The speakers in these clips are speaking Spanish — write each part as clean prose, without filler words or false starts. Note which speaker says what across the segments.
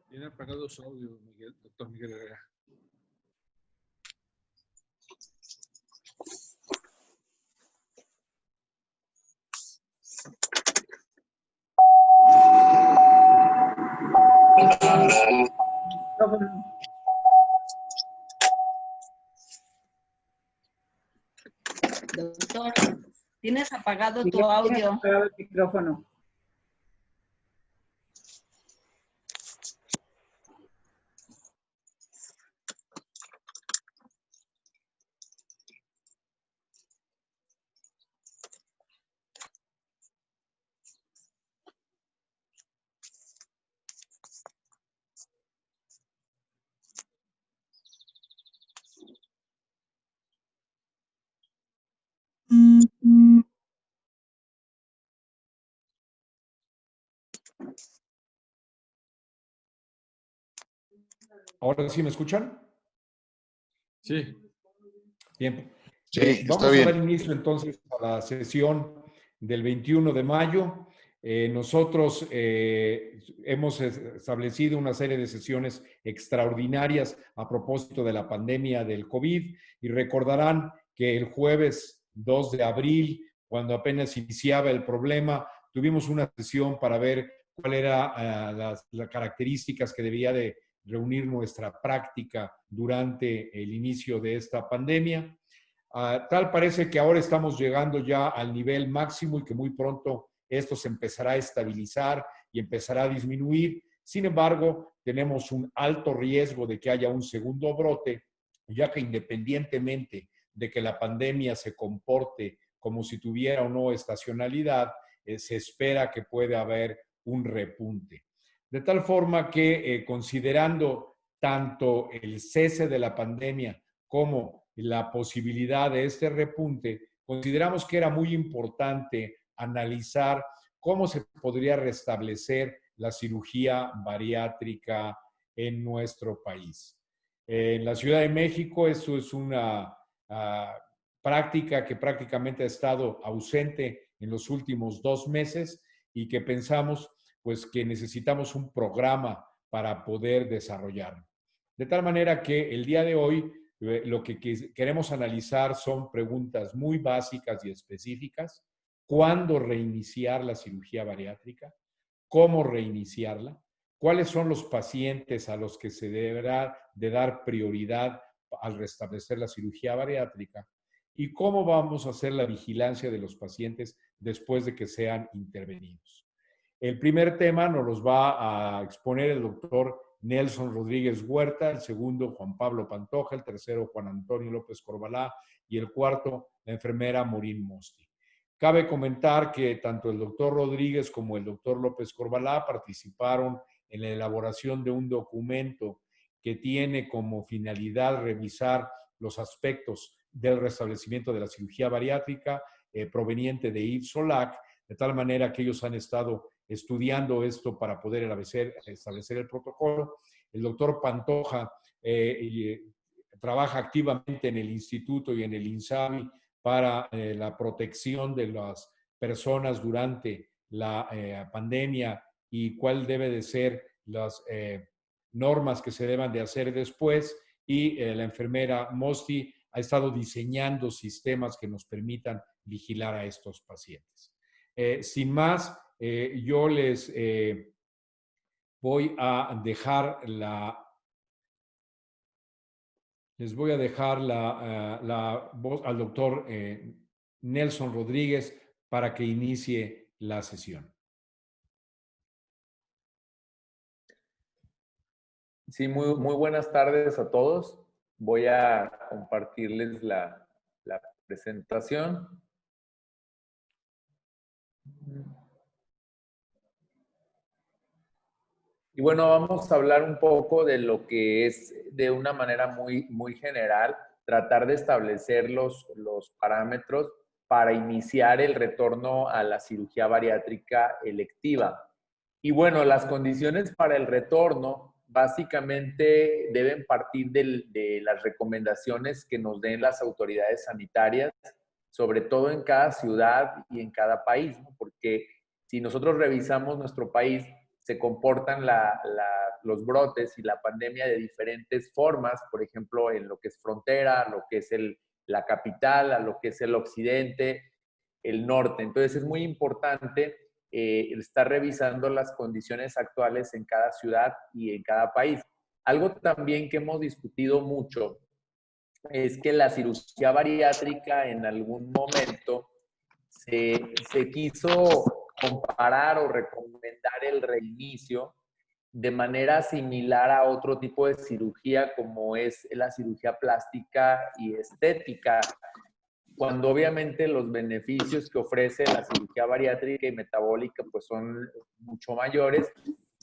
Speaker 1: Tiene apagado su audio, Miguel, doctor Miguel Herrera.
Speaker 2: Doctor, tienes apagado tu
Speaker 3: Tienes
Speaker 2: audio.
Speaker 3: apagado el micrófono.
Speaker 4: ¿Ahora sí me escuchan?
Speaker 1: Sí.
Speaker 4: Bien.
Speaker 5: Sí,
Speaker 4: Vamos
Speaker 5: está
Speaker 4: a
Speaker 5: bien.
Speaker 4: dar inicio entonces a la sesión del 21 de mayo. Nosotros hemos establecido una serie de sesiones extraordinarias a propósito de la pandemia del COVID y recordarán que el jueves 2 de abril, cuando apenas iniciaba el problema, tuvimos una sesión para ver cuál era las características que debía de reunir nuestra práctica durante el inicio de esta pandemia. Tal parece que ahora estamos llegando ya al nivel máximo y que muy pronto esto se empezará a estabilizar y empezará a disminuir. Sin embargo, tenemos un alto riesgo de que haya un segundo brote, ya que independientemente de que la pandemia se comporte como si tuviera o no estacionalidad, se espera que pueda haber un repunte. De tal forma que considerando tanto el cese de la pandemia como la posibilidad de este repunte, consideramos que era muy importante analizar cómo se podría restablecer la cirugía bariátrica en nuestro país. En la Ciudad de México esto es una práctica que prácticamente ha estado ausente en los últimos 2 meses y que pensamos pues que necesitamos un programa para poder desarrollarlo. De tal manera que el día de hoy lo que queremos analizar son preguntas muy básicas y específicas. ¿Cuándo reiniciar la cirugía bariátrica? ¿Cómo reiniciarla? ¿Cuáles son los pacientes a los que se deberá de dar prioridad al restablecer la cirugía bariátrica? ¿Y cómo vamos a hacer la vigilancia de los pacientes después de que sean intervenidos? El primer tema nos los va a exponer el doctor Nelson Rodríguez Huerta, el segundo Juan Pablo Pantoja, el tercero Juan Antonio López Corbalá y el cuarto la enfermera Morín Mosti. Cabe comentar que tanto el doctor Rodríguez como el doctor López Corbalá participaron en la elaboración de un documento que tiene como finalidad revisar los aspectos del restablecimiento de la cirugía bariátrica proveniente de IPSOLAC, de tal manera que ellos han estado estudiando esto para poder establecer el protocolo. El doctor Pantoja trabaja activamente en el instituto y en el INSABI para la protección de las personas durante la pandemia y cuál debe de ser las normas que se deban de hacer después. Y la enfermera Mosti ha estado diseñando sistemas que nos permitan vigilar a estos pacientes. Sin más, yo les voy a dejar la voz al doctor Nelson Rodríguez para que inicie la sesión.
Speaker 6: Sí, muy buenas tardes a todos. Voy a compartirles la presentación. Y bueno, vamos a hablar un poco de lo que es de una manera muy general, tratar de establecer los parámetros para iniciar el retorno a la cirugía bariátrica electiva. Y bueno, las condiciones para el retorno básicamente deben partir de las recomendaciones que nos den las autoridades sanitarias, sobre todo en cada ciudad y en cada país, ¿no? Porque si nosotros revisamos nuestro país, se comportan los brotes y la pandemia de diferentes formas, por ejemplo, en lo que es frontera, lo que es la capital, a lo que es el occidente, el norte. Entonces es muy importante estar revisando las condiciones actuales en cada ciudad y en cada país. Algo también que hemos discutido mucho es que la cirugía bariátrica en algún momento se quiso comparar o recomendar el reinicio de manera similar a otro tipo de cirugía como es la cirugía plástica y estética, cuando obviamente los beneficios que ofrece la cirugía bariátrica y metabólica pues son mucho mayores.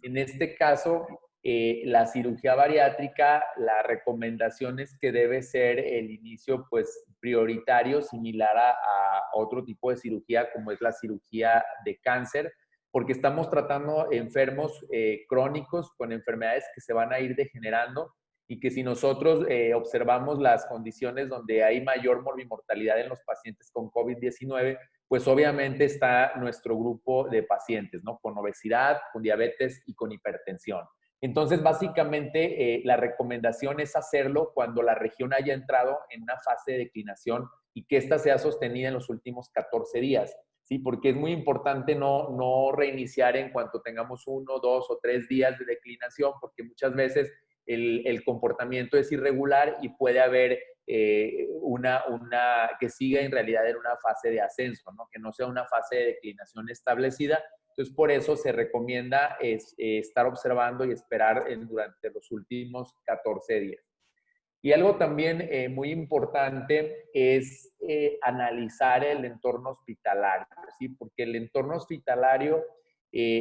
Speaker 6: En este caso, la cirugía bariátrica, la recomendación es que debe ser el inicio pues prioritario, similar a otro tipo de cirugía como es la cirugía de cáncer, porque estamos tratando enfermos crónicos con enfermedades que se van a ir degenerando y que si nosotros observamos las condiciones donde hay mayor morbimortalidad en los pacientes con COVID-19, pues obviamente está nuestro grupo de pacientes, ¿no? Con obesidad, con diabetes y con hipertensión. Entonces, básicamente, la recomendación es hacerlo cuando la región haya entrado en una fase de declinación y que ésta sea sostenida en los últimos 14 días, ¿sí? Porque es muy importante no reiniciar en cuanto tengamos 1, 2 o 3 días de declinación, porque muchas veces el comportamiento es irregular y puede haber que siga en realidad en una fase de ascenso, ¿no? Que no sea una fase de declinación establecida. Entonces, por eso se recomienda estar observando y esperar durante los últimos 14 días. Y algo también muy importante es analizar el entorno hospitalario, ¿sí? Porque el entorno hospitalario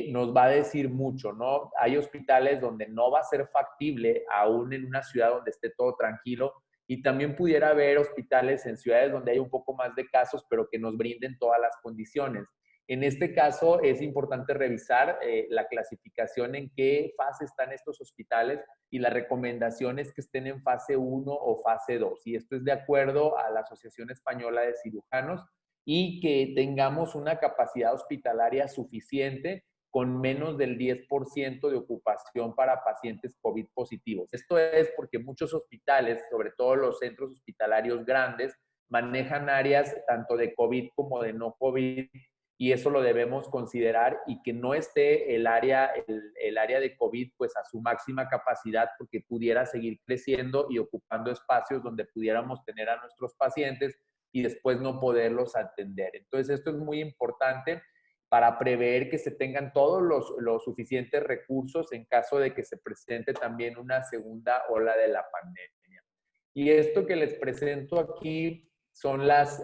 Speaker 6: nos va a decir mucho, ¿no? Hay hospitales donde no va a ser factible, aún en una ciudad donde esté todo tranquilo, y también pudiera haber hospitales en ciudades donde hay un poco más de casos, pero que nos brinden todas las condiciones. En este caso, es importante revisar la clasificación en qué fase están estos hospitales y la recomendación es que estén en fase 1 o fase 2. Y esto es de acuerdo a la Asociación Española de Cirujanos y que tengamos una capacidad hospitalaria suficiente con menos del 10% de ocupación para pacientes COVID positivos. Esto es porque muchos hospitales, sobre todo los centros hospitalarios grandes, manejan áreas tanto de COVID como de no COVID y eso lo debemos considerar y que no esté el área de COVID pues a su máxima capacidad porque pudiera seguir creciendo y ocupando espacios donde pudiéramos tener a nuestros pacientes y después no poderlos atender. Entonces esto es muy importante para prever que se tengan todos los suficientes recursos en caso de que se presente también una segunda ola de la pandemia. Y esto que les presento aquí son las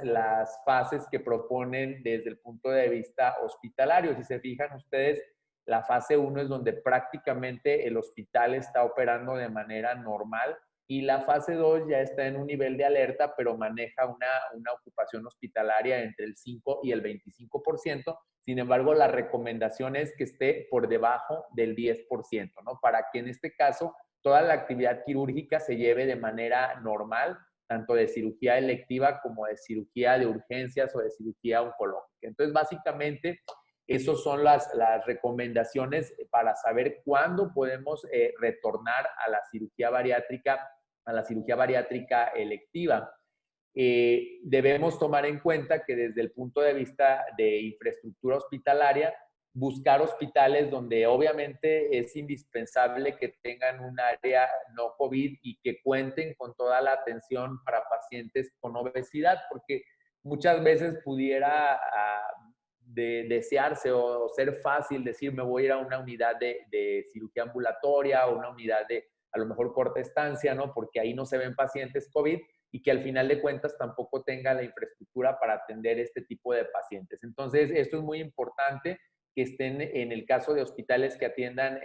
Speaker 6: fases que proponen desde el punto de vista hospitalario. Si se fijan ustedes, la fase 1 es donde prácticamente el hospital está operando de manera normal y la fase 2 ya está en un nivel de alerta, pero maneja una ocupación hospitalaria entre el 5 y el 25%. Sin embargo, la recomendación es que esté por debajo del 10%, ¿no? Para que en este caso toda la actividad quirúrgica se lleve de manera normal, tanto de cirugía electiva como de cirugía de urgencias o de cirugía oncológica. Entonces, básicamente, esas son las recomendaciones para saber cuándo podemos retornar a la cirugía bariátrica electiva. Debemos tomar en cuenta que desde el punto de vista de infraestructura hospitalaria, buscar hospitales donde obviamente es indispensable que tengan un área no COVID y que cuenten con toda la atención para pacientes con obesidad, porque muchas veces pudiera desearse o ser fácil decir me voy a ir a una unidad de cirugía ambulatoria o una unidad de a lo mejor corta estancia, ¿no? Porque ahí no se ven pacientes COVID y que al final de cuentas tampoco tenga la infraestructura para atender este tipo de pacientes. Entonces, esto es muy importante que estén en el caso de hospitales que atiendan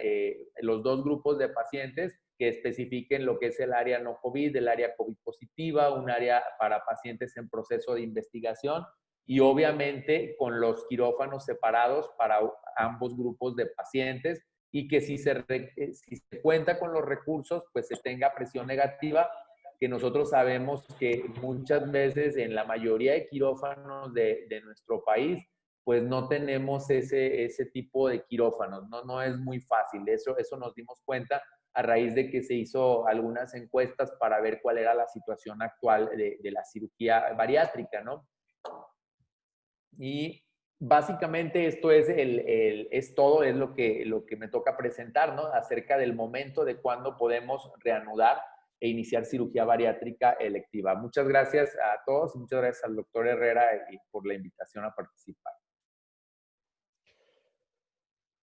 Speaker 6: los dos grupos de pacientes, que especifiquen lo que es el área no COVID, el área COVID positiva, un área para pacientes en proceso de investigación y obviamente con los quirófanos separados para ambos grupos de pacientes y que si se cuenta con los recursos, pues se tenga presión negativa, que nosotros sabemos que muchas veces en la mayoría de quirófanos de nuestro país pues no tenemos ese tipo de quirófanos, no es muy fácil. Eso nos dimos cuenta a raíz de que se hizo algunas encuestas para ver cuál era la situación actual de la cirugía bariátrica, ¿no? Y básicamente esto es todo, es lo que me toca presentar, ¿no? Acerca del momento de cuándo podemos reanudar e iniciar cirugía bariátrica electiva. Muchas gracias a todos y muchas gracias al doctor Herrera por la invitación a participar.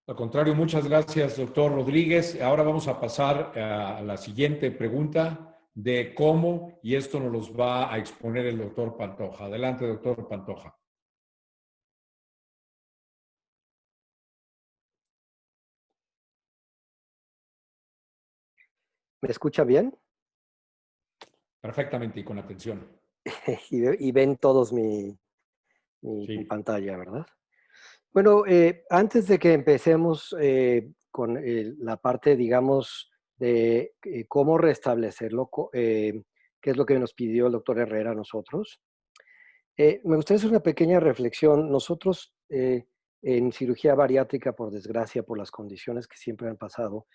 Speaker 4: Al contrario, muchas gracias, doctor Rodríguez. Ahora vamos a pasar a la siguiente pregunta de cómo, y esto nos los va a exponer el doctor Pantoja. Adelante, doctor Pantoja.
Speaker 3: ¿Me escucha bien?
Speaker 4: Perfectamente y con atención.
Speaker 3: Y ven todos mi
Speaker 4: Sí.
Speaker 3: pantalla, ¿verdad? Bueno, antes de que empecemos con la parte, digamos, de cómo restablecerlo, qué es lo que nos pidió el doctor Herrera a nosotros, me gustaría hacer una pequeña reflexión. Nosotros en cirugía bariátrica, por desgracia, por las condiciones que siempre han pasado,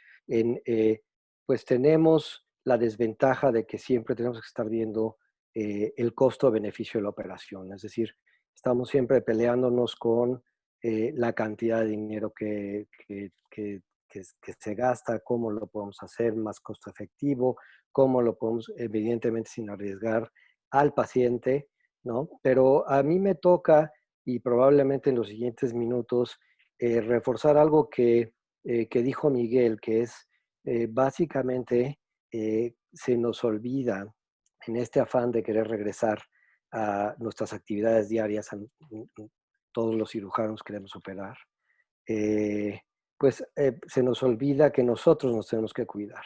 Speaker 3: pues tenemos la desventaja de que siempre tenemos que estar viendo el costo-beneficio de la operación. Es decir, estamos siempre peleándonos con la cantidad de dinero que se gasta, cómo lo podemos hacer más costo efectivo, cómo lo podemos, evidentemente, sin arriesgar al paciente, ¿no? Pero a mí me toca, y probablemente en los siguientes minutos, reforzar algo que dijo Miguel, que es básicamente se nos olvida en este afán de querer regresar a nuestras actividades diarias, todos los cirujanos queremos operar, se nos olvida que nosotros nos tenemos que cuidar.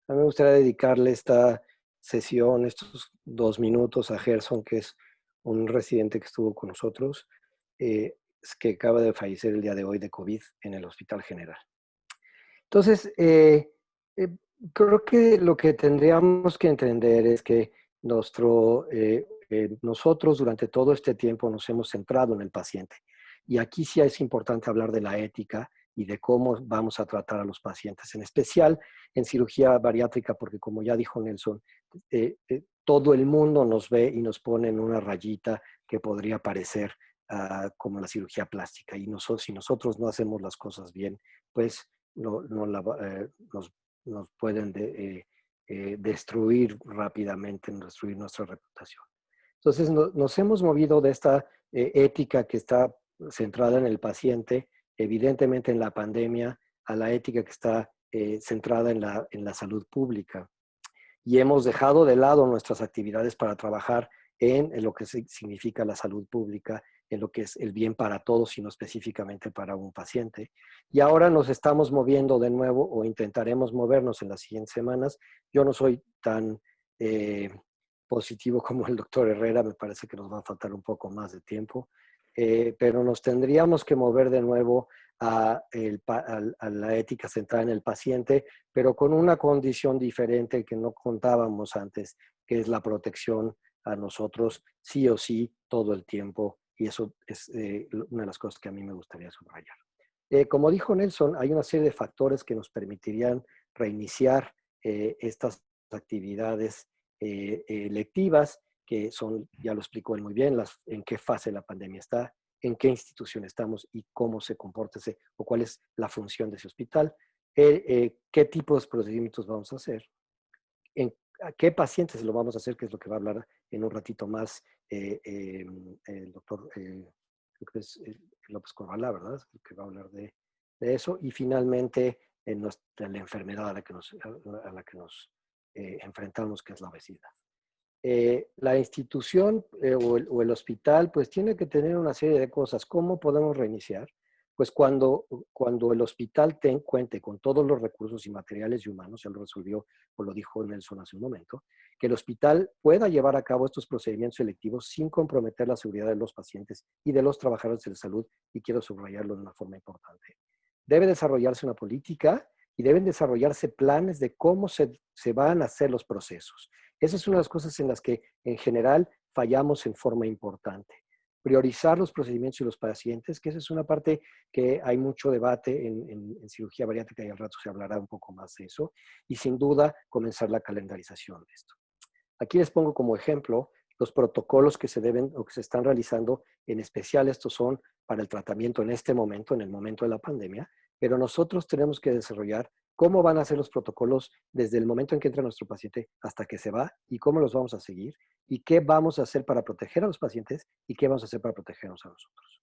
Speaker 3: A mí me gustaría dedicarle esta sesión, estos 2 minutos a Gerson, que es un residente que estuvo con nosotros, que acaba de fallecer el día de hoy de COVID en el Hospital General. Entonces, creo que lo que tendríamos que entender es que nosotros durante todo este tiempo nos hemos centrado en el paciente. Y aquí sí es importante hablar de la ética y de cómo vamos a tratar a los pacientes, en especial en cirugía bariátrica, porque como ya dijo Nelson, todo el mundo nos ve y nos pone en una rayita que podría parecer como la cirugía plástica. Y si nosotros no hacemos las cosas bien, pues nos pueden destruir rápidamente, destruir nuestra reputación. Entonces nos hemos movido de esta ética que está centrada en el paciente, evidentemente en la pandemia, a la ética que está centrada en la salud pública. Y hemos dejado de lado nuestras actividades para trabajar en lo que significa la salud pública, en lo que es el bien para todos y no específicamente para un paciente. Y ahora nos estamos moviendo de nuevo o intentaremos movernos en las siguientes semanas. Yo no soy tan positivo como el doctor Herrera, me parece que nos va a faltar un poco más de tiempo, pero nos tendríamos que mover de nuevo a la ética centrada en el paciente, pero con una condición diferente que no contábamos antes, que es la protección a nosotros sí o sí todo el tiempo, y eso es una de las cosas que a mí me gustaría subrayar. Como dijo Nelson, hay una serie de factores que nos permitirían reiniciar estas actividades electivas, que son, ya lo explicó él muy bien, en qué fase la pandemia está, en qué institución estamos y cómo se comporta o cuál es la función de ese hospital, qué tipos de procedimientos vamos a hacer, a qué pacientes lo vamos a hacer, que es lo que va a hablar en un ratito más el doctor López Corvalá, ¿verdad? Que va a hablar de eso. Y finalmente, de la enfermedad a la que nos enfrentamos, que es la obesidad. La institución o el hospital, pues tiene que tener una serie de cosas. ¿Cómo podemos reiniciar? Pues cuando el hospital cuente con todos los recursos y materiales y humanos, ya lo resolvió o lo dijo Nelson hace un momento, que el hospital pueda llevar a cabo estos procedimientos selectivos sin comprometer la seguridad de los pacientes y de los trabajadores de la salud, y quiero subrayarlo de una forma importante. Debe desarrollarse una política y deben desarrollarse planes de cómo se van a hacer los procesos. Esa es una de las cosas en las que en general fallamos en forma importante. priorizar los procedimientos y los pacientes, que esa es una parte que hay mucho debate en cirugía bariátrica y al rato se hablará un poco más de eso, y sin duda comenzar la calendarización de esto. Aquí les pongo como ejemplo los protocolos que se deben o que se están realizando, en especial estos son para el tratamiento en este momento, en el momento de la pandemia, pero nosotros tenemos que desarrollar cómo van a ser los protocolos desde el momento en que entra nuestro paciente hasta que se va y cómo los vamos a seguir y qué vamos a hacer para proteger a los pacientes y qué vamos a hacer para protegernos a nosotros.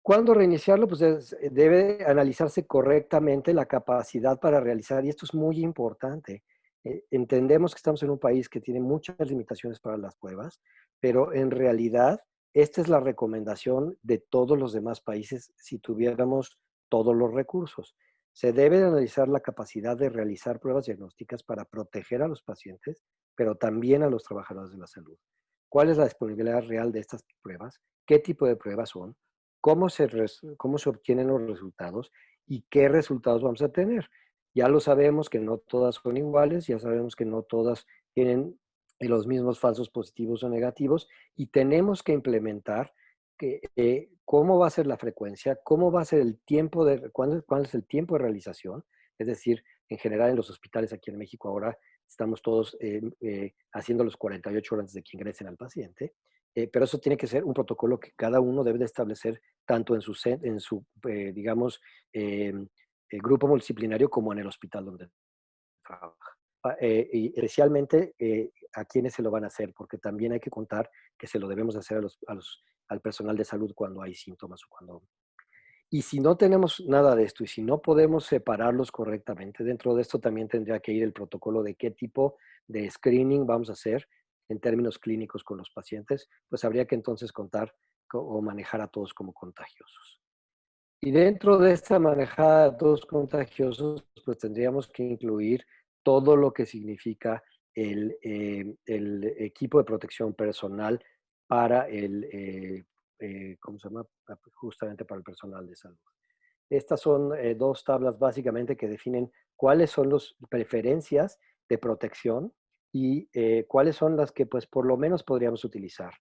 Speaker 3: ¿Cuándo reiniciarlo? Pues debe analizarse correctamente la capacidad para realizar, y esto es muy importante. Entendemos que estamos en un país que tiene muchas limitaciones para las pruebas, pero en realidad esta es la recomendación de todos los demás países si tuviéramos todos los recursos. Se debe de analizar la capacidad de realizar pruebas diagnósticas para proteger a los pacientes, pero también a los trabajadores de la salud. ¿Cuál es la disponibilidad real de estas pruebas? ¿Qué tipo de pruebas son? Cómo se obtienen los resultados y qué resultados vamos a tener. Ya lo sabemos que no todas son iguales, ya sabemos que no todas tienen los mismos falsos positivos o negativos y tenemos que implementar cómo va a ser la frecuencia, cómo va a ser el tiempo cuál es el tiempo de realización. Es decir, en general en los hospitales aquí en México ahora estamos todos haciendo los 48 horas antes de que ingresen al paciente. Pero eso tiene que ser un protocolo que cada uno debe de establecer tanto en su digamos, el grupo multidisciplinario como en el hospital donde trabaja. Y especialmente a quienes se lo van a hacer, porque también hay que contar que se lo debemos hacer al personal de salud cuando hay síntomas o cuando... Y si no tenemos nada de esto y si no podemos separarlos correctamente, dentro de esto también tendría que ir el protocolo de qué tipo de screening vamos a hacer en términos clínicos con los pacientes, pues habría que entonces contar o manejar a todos como contagiosos. Y dentro de esta manejada de todos contagiosos, pues tendríamos que incluir todo lo que significa el equipo de protección personal para ¿cómo se llama? Justamente para el personal de salud. Estas son dos tablas básicamente que definen cuáles son las preferencias de protección y cuáles son las que pues por lo menos podríamos utilizar.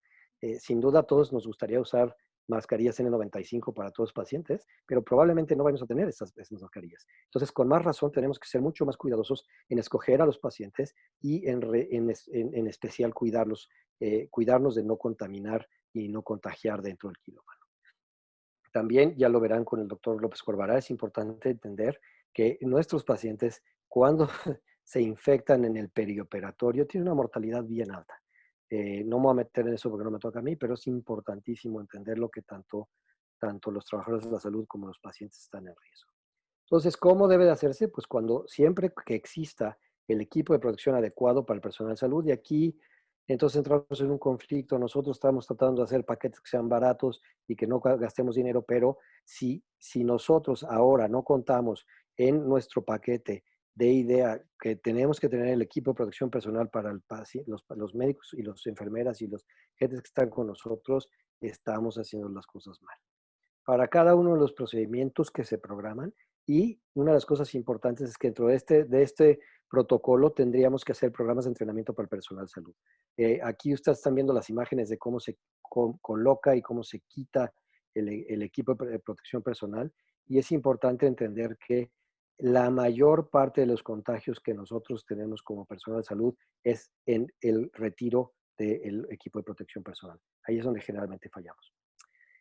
Speaker 3: Sin duda a todos nos gustaría usar mascarillas N95 para todos los pacientes, pero probablemente no vamos a tener esas mascarillas. Entonces, con más razón, tenemos que ser mucho más cuidadosos en escoger a los pacientes y en especial cuidarnos de no contaminar y no contagiar dentro del quirófano. También, ya lo verán con el doctor López Corbará, es importante entender que nuestros pacientes, cuando se infectan en el perioperatorio, tienen una mortalidad bien alta. No me voy a meter en eso porque no me toca a mí, pero es importantísimo entender lo que tanto los trabajadores de la salud como los pacientes están en riesgo. Entonces, ¿cómo debe de hacerse? Pues siempre que exista el equipo de protección adecuado para el personal de salud, y aquí entonces entramos en un conflicto. Nosotros estamos tratando de hacer paquetes que sean baratos y que no gastemos dinero, pero si nosotros ahora no contamos en nuestro paquete de idea que tenemos que tener el equipo de protección personal para el paciente, los médicos y las enfermeras y los gentes que están con nosotros, estamos haciendo las cosas mal. Para cada uno de los procedimientos que se programan, y una de las cosas importantes es que dentro de este protocolo tendríamos que hacer programas de entrenamiento para el personal de salud. Aquí ustedes están viendo las imágenes de cómo se coloca y cómo se quita el equipo de protección personal, y es importante entender que la mayor parte de los contagios que nosotros tenemos como personal de salud es en el retiro del equipo de protección personal. Ahí es donde generalmente fallamos.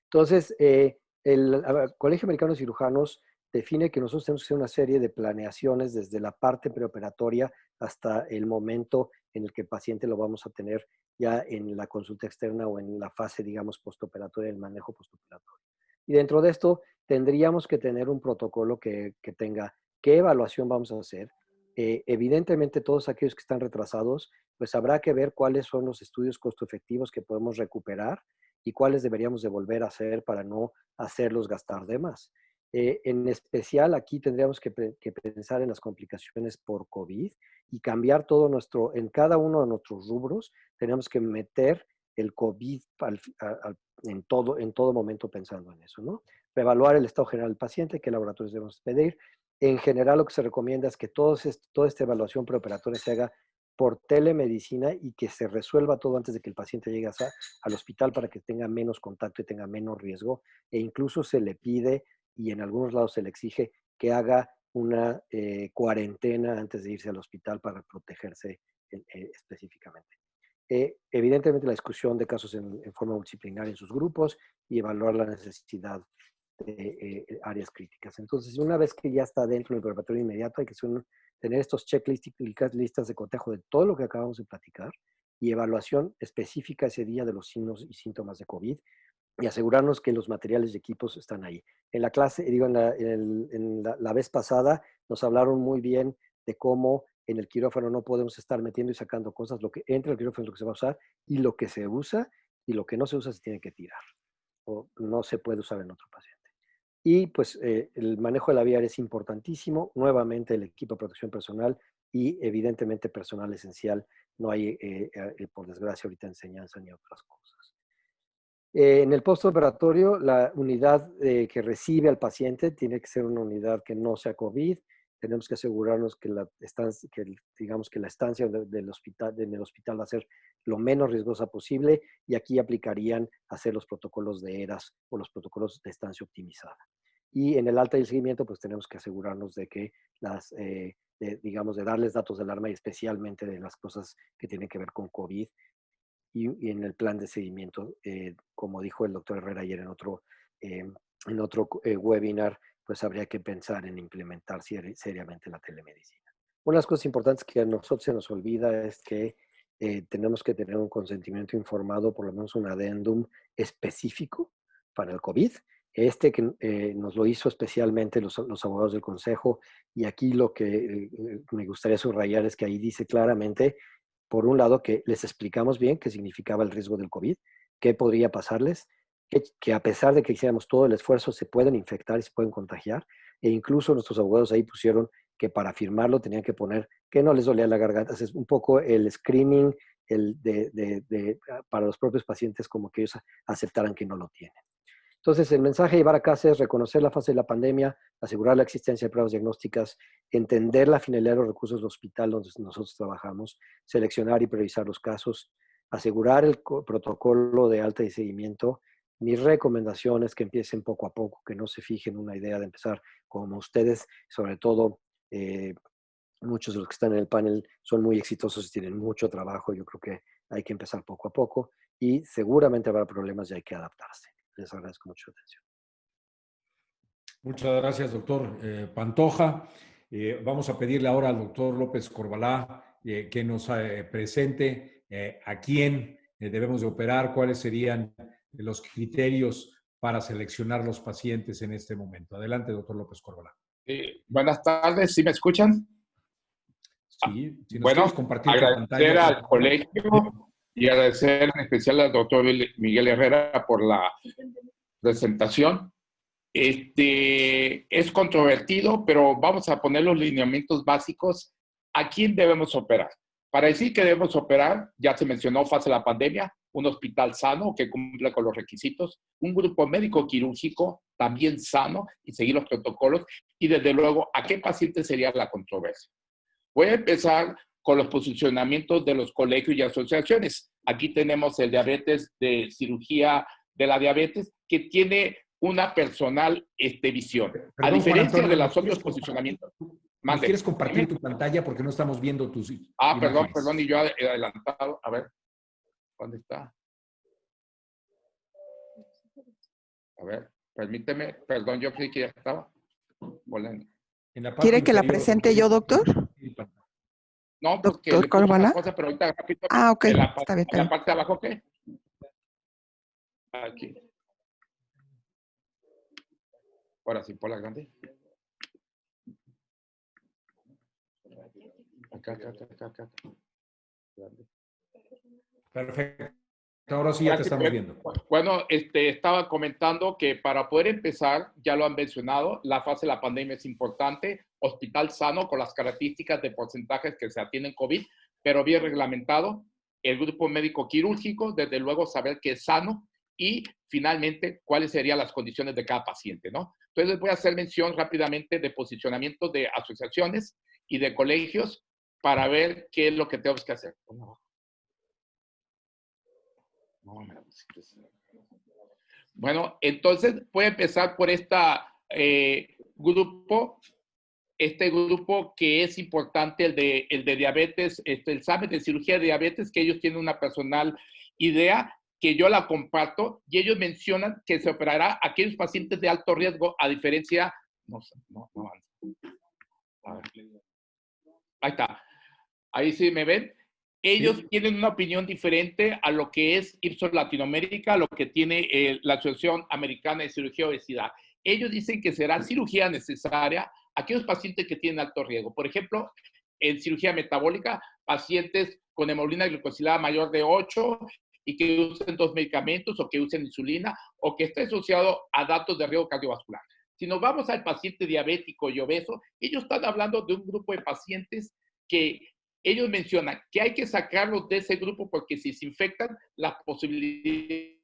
Speaker 3: Entonces, el Colegio Americano de Cirujanos define que nosotros tenemos que hacer una serie de planeaciones desde la parte preoperatoria hasta el momento en el que el paciente lo vamos a tener ya en la consulta externa o en la fase, digamos, postoperatoria, el manejo postoperatorio. Y dentro de esto tendríamos que tener un protocolo que tenga qué evaluación vamos a hacer. Evidentemente, todos aquellos que están retrasados, pues habrá que ver cuáles son los estudios costo efectivos que podemos recuperar y cuáles deberíamos de volver a hacer para no hacerlos gastar de más. En especial, aquí tendríamos que pensar en las complicaciones por COVID y cambiar en cada uno de nuestros rubros, tenemos que meter el COVID en todo momento pensando en eso, ¿no? Reevaluar el estado general del paciente, qué laboratorios debemos pedir. En general, lo que se recomienda es que toda esta evaluación preoperatoria se haga por telemedicina y que se resuelva todo antes de que el paciente llegue al hospital para que tenga menos contacto y tenga menos riesgo. E incluso se le pide, y en algunos lados se le exige, que haga una cuarentena antes de irse al hospital para protegerse específicamente. Evidentemente, la discusión de casos en forma multidisciplinaria en sus grupos y evaluar la necesidad de áreas críticas. Entonces, una vez que ya está dentro del preparatorio inmediato, hay que tener estos checklists y listas de cotejo de todo lo que acabamos de platicar y evaluación específica ese día de los signos y síntomas de COVID y asegurarnos que los materiales y equipos están ahí. En la clase, digo, la vez pasada nos hablaron muy bien de cómo en el quirófano no podemos estar metiendo y sacando cosas. Lo que entra al quirófano es lo que se va a usar y lo que se usa y lo que no se usa se tiene que tirar o no se puede usar en otro paciente. Y pues el manejo de la vía aérea es importantísimo. Nuevamente el equipo de protección personal y evidentemente personal esencial. No hay, por desgracia, ahorita enseñanza ni otras cosas. En el postoperatorio, la unidad que recibe al paciente tiene que ser una unidad que no sea COVID. Tenemos que asegurarnos que la estancia del hospital, en el hospital va a ser lo menos riesgosa posible y aquí aplicarían hacer los protocolos de ERAS o los protocolos de estancia optimizada. Y en el alta y el seguimiento, pues tenemos que asegurarnos de que de darles datos de alarma y especialmente de las cosas que tienen que ver con COVID y en el plan de seguimiento, como dijo el doctor Herrera ayer en otro webinar, pues habría que pensar en implementar seriamente la telemedicina. Una de las cosas importantes que a nosotros se nos olvida es que tenemos que tener un consentimiento informado, por lo menos un adendum específico para el COVID. Que nos lo hizo especialmente los abogados del Consejo, y aquí lo que me gustaría subrayar es que ahí dice claramente, por un lado, que les explicamos bien qué significaba el riesgo del COVID, qué podría pasarles, que a pesar de que hiciéramos todo el esfuerzo, se pueden infectar y se pueden contagiar, e incluso nuestros abogados ahí pusieron que para firmarlo tenían que poner que no les dolía la garganta. Es un poco el screening para los propios pacientes, como que ellos aceptaran que no lo tienen. Entonces, el mensaje a llevar a casa es reconocer la fase de la pandemia, asegurar la existencia de pruebas diagnósticas, entender la finalidad de los recursos del hospital donde nosotros trabajamos, seleccionar y priorizar los casos, asegurar el protocolo de alta y seguimiento. Mi recomendación es que empiecen poco a poco, que no se fijen una idea de empezar como ustedes, sobre todo muchos de los que están en el panel son muy exitosos y tienen mucho trabajo. Yo creo que hay que empezar poco a poco y seguramente habrá problemas y hay que adaptarse. Les agradezco mucho la atención.
Speaker 4: Muchas gracias, doctor Pantoja. Vamos a pedirle ahora al doctor López Corbalá que nos presente a quién debemos de operar, cuáles serían los criterios para seleccionar los pacientes en este momento. Adelante, doctor López Corbalá.
Speaker 5: Buenas tardes, ¿sí me escuchan?
Speaker 4: Sí, si nos
Speaker 5: bueno,
Speaker 4: quieres compartir tu
Speaker 5: agradecer
Speaker 4: pantalla.
Speaker 5: al colegio y agradecer en especial al doctor Miguel Herrera por la presentación. Es controvertido, pero vamos a poner los lineamientos básicos. ¿A quién debemos operar? Para decir que debemos operar, ya se mencionó fase de la pandemia, un hospital sano que cumpla con los requisitos, un grupo médico quirúrgico también sano y seguir los protocolos, y desde luego, ¿a qué paciente sería la controversia? Voy a empezar con los posicionamientos de los colegios y asociaciones. Aquí tenemos el diabetes de cirugía de la diabetes, que tiene una personal visión.
Speaker 4: Perdón,
Speaker 5: a diferencia
Speaker 4: Antonio,
Speaker 5: de los otros posicionamientos.
Speaker 4: ¿Nos quieres compartir tu pantalla? Porque no estamos viendo tus
Speaker 5: Perdón,
Speaker 4: imágenes.
Speaker 5: y yo he adelantado. A ver, ¿dónde está? A ver, permíteme, perdón, yo creí que ya estaba volando.
Speaker 7: ¿Quiere que la presente yo, doctor?
Speaker 5: No, porque
Speaker 7: ¿Doctor
Speaker 5: le puse
Speaker 7: Corbalá?
Speaker 5: una cosa, pero ahorita rápido.
Speaker 7: Ok,
Speaker 5: En la
Speaker 7: está bien.
Speaker 5: parte de abajo, ¿qué? Aquí. Ahora sí, por la grande. Acá. Grande.
Speaker 4: Perfecto. Ahora sí ya te estamos viendo.
Speaker 5: Bueno, estaba comentando que para poder empezar, ya lo han mencionado, la fase de la pandemia es importante, hospital sano con las características de porcentajes que se atienden COVID, pero bien reglamentado, el grupo médico quirúrgico, desde luego saber que es sano, y finalmente cuáles serían las condiciones de cada paciente, ¿no? Entonces voy a hacer mención rápidamente de posicionamiento de asociaciones y de colegios. para ver qué es lo que tenemos que hacer. Bueno, entonces puede empezar por grupo, este grupo que es importante, el de diabetes, el examen de cirugía de diabetes, que ellos tienen una personal idea que yo la comparto, y ellos mencionan que se operará a aquellos pacientes de alto riesgo, a diferencia, ahí está, ahí sí me ven. Ellos tienen una opinión diferente a lo que es Ipsos Latinoamérica, lo que tiene la Asociación Americana de Cirugía de Obesidad. Ellos dicen que será cirugía necesaria a aquellos pacientes que tienen alto riesgo. Por ejemplo, en cirugía metabólica, pacientes con hemoglobina glicosilada mayor de 8 y que usen 2 medicamentos o que usen insulina o que esté asociado a datos de riesgo cardiovascular. Si nos vamos al paciente diabético y obeso, ellos están hablando de un grupo de pacientes que ellos mencionan que hay que sacarlos de ese grupo porque si se infectan, las posibilidades.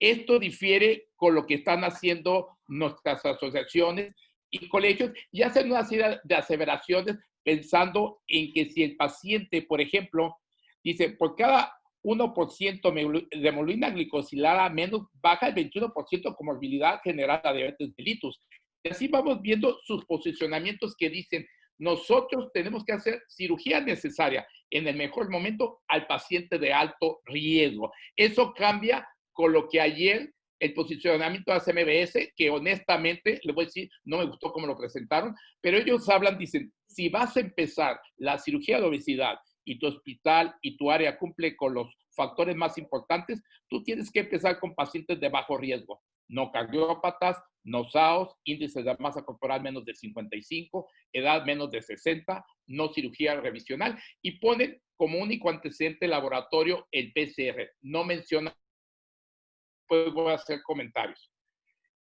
Speaker 5: Esto difiere con lo que están haciendo nuestras asociaciones y colegios y hacen una serie de aseveraciones pensando en que si el paciente, por ejemplo, dice, por cada 1% de hemoglobina glicosilada menos, baja el 21% comorbilidad general a diabetes mellitus. Y así vamos viendo sus posicionamientos que dicen, nosotros tenemos que hacer cirugía necesaria en el mejor momento al paciente de alto riesgo. Eso cambia con lo que ayer el posicionamiento de CMBS, que honestamente, le voy a decir, no me gustó cómo lo presentaron, pero ellos hablan, dicen, si vas a empezar la cirugía de obesidad y tu hospital y tu área cumple con los factores más importantes, tú tienes que empezar con pacientes de bajo riesgo, no cardiópatas, no SAOS, índices de masa corporal menos de 55, edad menos de 60, no cirugía revisional, y ponen como único antecedente laboratorio el PCR. No menciona, pues voy a hacer comentarios.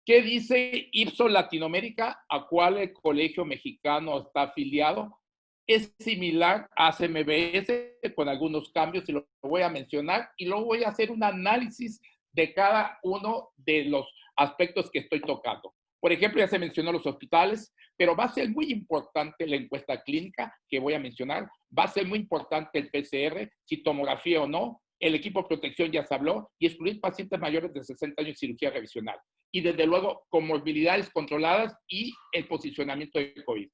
Speaker 5: ¿Qué dice Ipsos Latinoamérica, a cual el Colegio Mexicano está afiliado? Es similar a CMBS con algunos cambios y lo voy a mencionar y luego voy a hacer un análisis de cada uno de los aspectos que estoy tocando. Por ejemplo, ya se mencionó los hospitales, pero va a ser muy importante la encuesta clínica que voy a mencionar, va a ser muy importante el PCR, si tomografía o no, el equipo de protección ya se habló, y excluir pacientes mayores de 60 años en cirugía revisional. Y desde luego, comorbilidades controladas y el posicionamiento de COVID.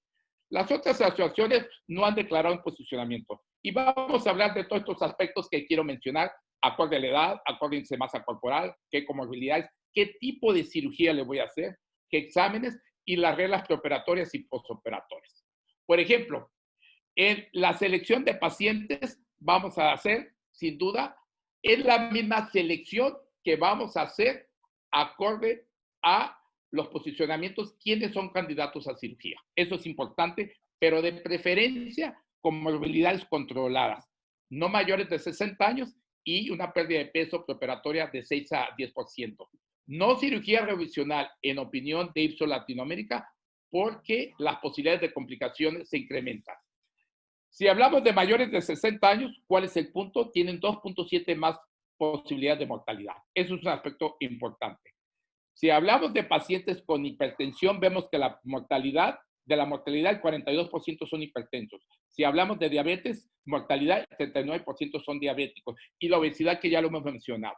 Speaker 5: Las otras asociaciones no han declarado un posicionamiento. Y vamos a hablar de todos estos aspectos que quiero mencionar, acorde a la edad, acorde a índice de masa corporal, qué comorbilidades, qué tipo de cirugía le voy a hacer, qué exámenes y las reglas preoperatorias y postoperatorias. Por ejemplo, en la selección de pacientes vamos a hacer, sin duda, es la misma selección que vamos a hacer acorde a los posicionamientos, quiénes son candidatos a cirugía. Eso es importante, pero de preferencia con morbilidades controladas, no mayores de 60 años y una pérdida de peso preoperatoria de 6 a 10%. No cirugía revisional, en opinión de Ipsos Latinoamérica, porque las posibilidades de complicaciones se incrementan. Si hablamos de mayores de 60 años, ¿cuál es el punto? Tienen 2.7 más posibilidades de mortalidad. Eso es un aspecto importante. Si hablamos de pacientes con hipertensión, vemos que la mortalidad, el 42% son hipertensos. Si hablamos de diabetes, mortalidad, el 39% son diabéticos. Y la obesidad, que ya lo hemos mencionado.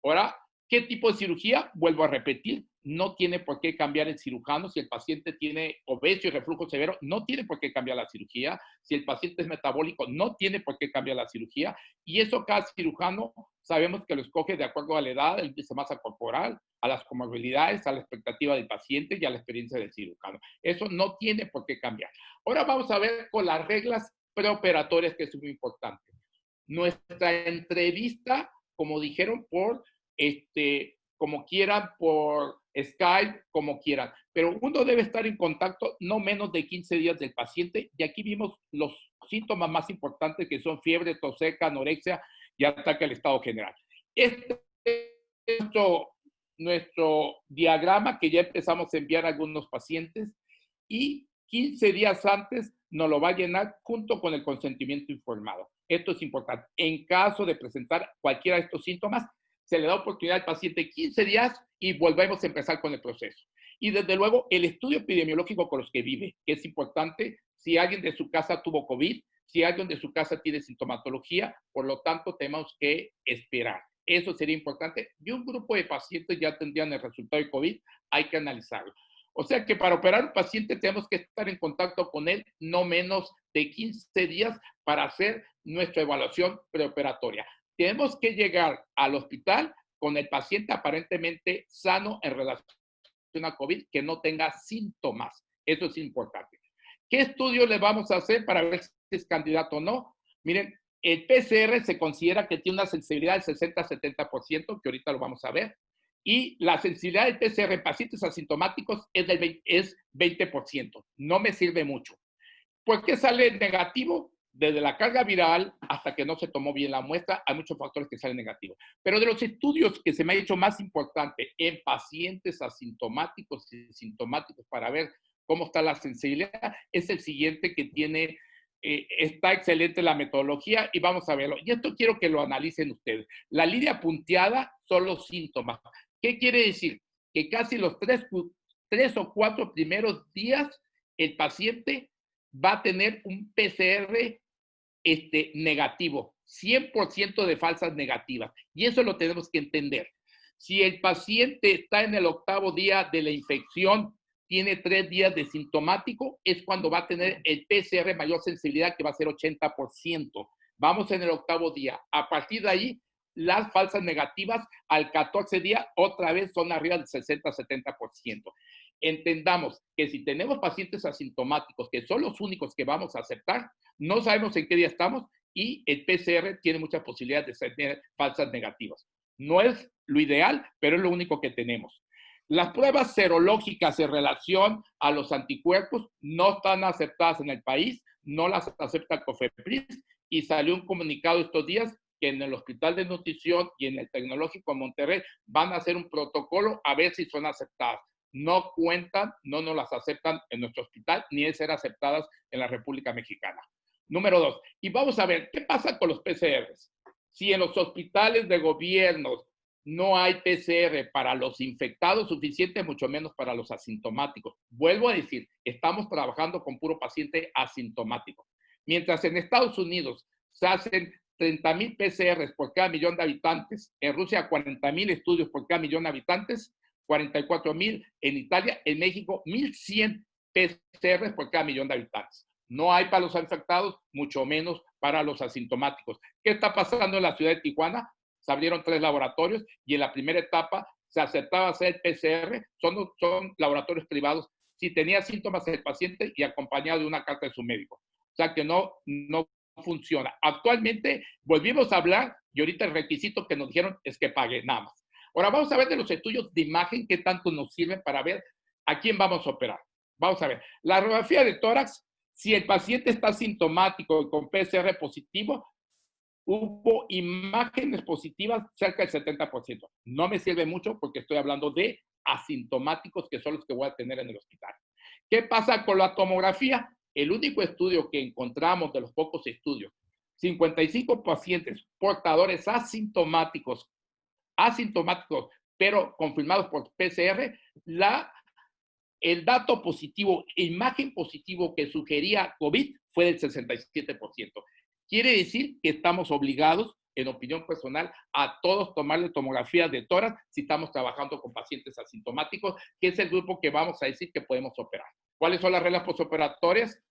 Speaker 5: Ahora, ¿qué tipo de cirugía? Vuelvo a repetir, no tiene por qué cambiar el cirujano. Si el paciente tiene obeso y reflujo severo, no tiene por qué cambiar la cirugía. Si el paciente es metabólico, no tiene por qué cambiar la cirugía. Y eso cada cirujano sabemos que lo escoge de acuerdo a la edad, el índice de masa corporal, a las comorbilidades, a la expectativa del paciente y a la experiencia del cirujano. Eso no tiene por qué cambiar. Ahora vamos a ver con las reglas preoperatorias, que es muy importante. Nuestra entrevista, como dijeron, como quieran, por Skype, como quieran. Pero uno debe estar en contacto no menos de 15 días del paciente. Y aquí vimos los síntomas más importantes, que son fiebre, tos seca, anorexia y ataque al estado general. Este es nuestro diagrama que ya empezamos a enviar a algunos pacientes y 15 días antes nos lo va a llenar junto con el consentimiento informado. Esto es importante. En caso de presentar cualquiera de estos síntomas, se le da oportunidad al paciente 15 días y volvemos a empezar con el proceso. Y desde luego el estudio epidemiológico con los que vive, que es importante si alguien de su casa tuvo COVID, si alguien de su casa tiene sintomatología, por lo tanto tenemos que esperar. Eso sería importante. Y un grupo de pacientes ya tendrían el resultado de COVID, hay que analizarlo. O sea que para operar un paciente tenemos que estar en contacto con él no menos de 15 días para hacer nuestra evaluación preoperatoria. Tenemos que llegar al hospital con el paciente aparentemente sano en relación a COVID, que no tenga síntomas. Eso es importante. ¿Qué estudio le vamos a hacer para ver si es candidato o no? Miren, el PCR se considera que tiene una sensibilidad del 60-70%, que ahorita lo vamos a ver, y la sensibilidad del PCR en pacientes asintomáticos es 20%. No me sirve mucho. ¿Por qué sale negativo? Desde la carga viral hasta que no se tomó bien la muestra, hay muchos factores que salen negativos. Pero de los estudios que se me ha hecho más importante en pacientes asintomáticos y sintomáticos para ver cómo está la sensibilidad, es el siguiente que tiene, está excelente la metodología y vamos a verlo. Y esto quiero que lo analicen ustedes. La línea punteada son los síntomas. ¿Qué quiere decir? Que casi los 3 o 4 primeros días el paciente va a tener un PCR negativo, 100% de falsas negativas. Y eso lo tenemos que entender. Si el paciente está en el 8º día de la infección, tiene 3 días de sintomático, es cuando va a tener el PCR mayor sensibilidad, que va a ser 80%. Vamos en el 8º día. A partir de ahí, las falsas negativas al 14 día otra vez son arriba del 60-70%. Entendamos que si tenemos pacientes asintomáticos, que son los únicos que vamos a aceptar, no sabemos en qué día estamos y el PCR tiene muchas posibilidades de tener falsas negativas. No es lo ideal, pero es lo único que tenemos. Las pruebas serológicas en relación a los anticuerpos no están aceptadas en el país, no las acepta COFEPRIS y salió un comunicado estos días que en el Hospital de Nutrición y en el Tecnológico de Monterrey van a hacer un protocolo a ver si son aceptadas. No cuentan, no nos las aceptan en nuestro hospital, ni de ser aceptadas en la República Mexicana. Número 2. Y vamos a ver, ¿qué pasa con los PCRs? Si en los hospitales de gobierno no hay PCR para los infectados suficiente, mucho menos para los asintomáticos. Vuelvo a decir, estamos trabajando con puro paciente asintomático. Mientras en Estados Unidos se hacen 30,000 PCRs por cada millón de habitantes, en Rusia 40,000 estudios por cada millón de habitantes, 44,000 en Italia, en México 1,100 PCRs por cada millón de habitantes. No hay para los infectados, mucho menos para los asintomáticos. ¿Qué está pasando en la ciudad de Tijuana? Se abrieron 3 laboratorios y en la primera etapa se aceptaba hacer PCR, son laboratorios privados, si tenía síntomas el paciente y acompañado de una carta de su médico. O sea que no funciona. Actualmente volvimos a hablar y ahorita el requisito que nos dijeron es que pague nada más. Ahora vamos a ver de los estudios de imagen qué tanto nos sirven para ver a quién vamos a operar. Vamos a ver. La radiografía de tórax, si el paciente está sintomático y con PCR positivo, hubo imágenes positivas cerca del 70%. No me sirve mucho porque estoy hablando de asintomáticos que son los que voy a tener en el hospital. ¿Qué pasa con la tomografía? El único estudio que encontramos de los pocos estudios, 55 pacientes portadores asintomáticos, pero confirmados por PCR, el dato positivo, imagen positivo que sugería COVID fue del 67%. Quiere decir que estamos obligados, en opinión personal, a todos tomarle tomografía de tórax si estamos trabajando con pacientes asintomáticos, que es el grupo que vamos a decir que podemos operar. ¿Cuáles son las reglas posoperatorias?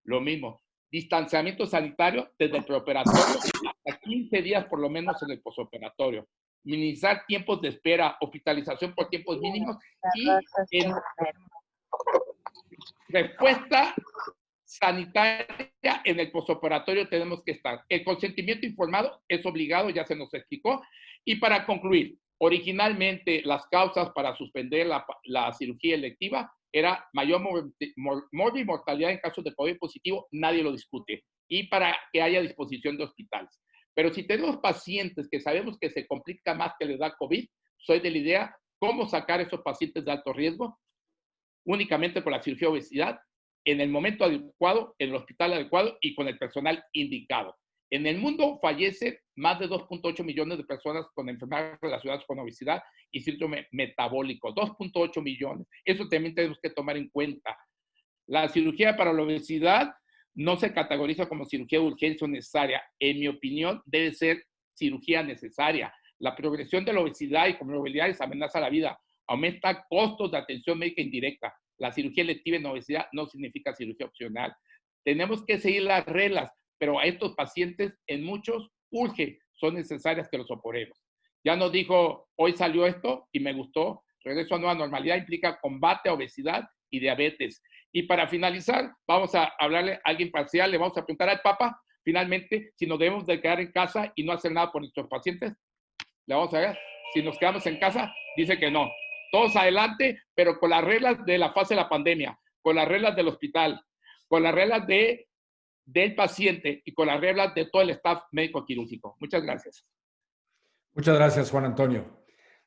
Speaker 5: Lo mismo. Distanciamiento sanitario desde el preoperatorio hasta 15 días por lo menos en el posoperatorio. Minimizar tiempos de espera, hospitalización por tiempos mínimos y en respuesta sanitaria en el posoperatorio tenemos que estar. El consentimiento informado es obligado, ya se nos explicó. Y para concluir, originalmente las causas para suspender la cirugía electiva era mayor mortalidad en casos de COVID positivo, nadie lo discute, y para que haya disposición de hospitales. Pero si tenemos pacientes que sabemos que se complica más que les da COVID, soy de la idea, ¿cómo sacar esos pacientes de alto riesgo? Únicamente con la cirugía de obesidad, en el momento adecuado, en el hospital adecuado y con el personal indicado. En el mundo fallecen más de 2.8 millones de personas con enfermedades relacionadas con obesidad y síndrome metabólico. 2.8 millones. Eso también tenemos que tomar en cuenta. La cirugía para la obesidad no se categoriza como cirugía de urgencia o necesaria. En mi opinión, debe ser cirugía necesaria. La progresión de la obesidad y comorbilidades amenaza la vida, aumenta costos de atención médica indirecta. La cirugía electiva en obesidad no significa cirugía opcional. Tenemos que seguir las reglas, pero a estos pacientes, en muchos, urge, son necesarias que los operemos. Ya nos dijo, hoy salió esto y me gustó. Regreso a nueva normalidad implica combate a obesidad y diabetes. Y para finalizar, vamos a hablarle a alguien parcial, le vamos a preguntar al Papa, finalmente, si nos debemos de quedar en casa y no hacer nada por nuestros pacientes. Le vamos a ver, si nos quedamos en casa, dice que no. Todos adelante, pero con las reglas de la fase de la pandemia, con las reglas del hospital, con las reglas del paciente y con las reglas de todo el staff médico quirúrgico. Muchas gracias.
Speaker 4: Muchas gracias, Juan Antonio.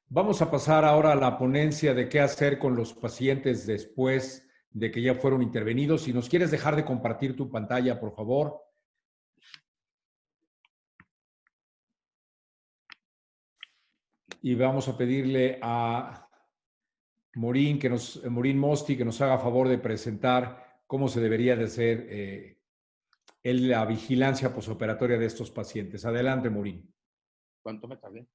Speaker 4: Vamos a pasar ahora a la ponencia de qué hacer con los pacientes después de que ya fueron intervenidos. Si nos quieres dejar de compartir tu pantalla, por favor. Y vamos a pedirle a Morín Mosti que nos haga favor de presentar cómo se debería de hacer la vigilancia posoperatoria de estos pacientes. Adelante, Morín.
Speaker 5: ¿Cuánto me tardé?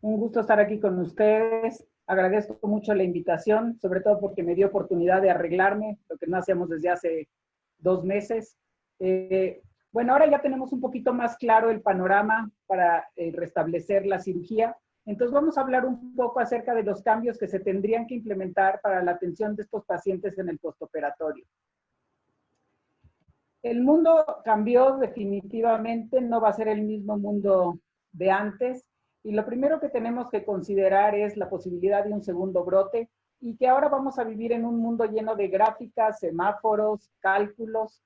Speaker 8: Un gusto estar aquí con ustedes. Agradezco mucho la invitación, sobre todo porque me dio oportunidad de arreglarme, lo que no hacíamos desde hace 2 meses. Bueno, ahora ya tenemos un poquito más claro el panorama para restablecer la cirugía. Entonces vamos a hablar un poco acerca de los cambios que se tendrían que implementar para la atención de estos pacientes en el postoperatorio. El mundo cambió definitivamente, no va a ser el mismo mundo de antes. Y lo primero que tenemos que considerar es la posibilidad de un segundo brote y que ahora vamos a vivir en un mundo lleno de gráficas, semáforos, cálculos,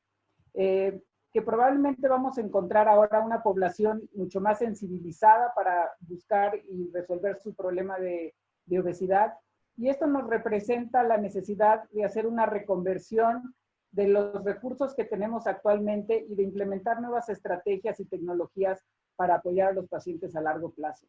Speaker 8: que probablemente vamos a encontrar ahora una población mucho más sensibilizada para buscar y resolver su problema de obesidad. Y esto nos representa la necesidad de hacer una reconversión de los recursos que tenemos actualmente y de implementar nuevas estrategias y tecnologías para apoyar a los pacientes a largo plazo.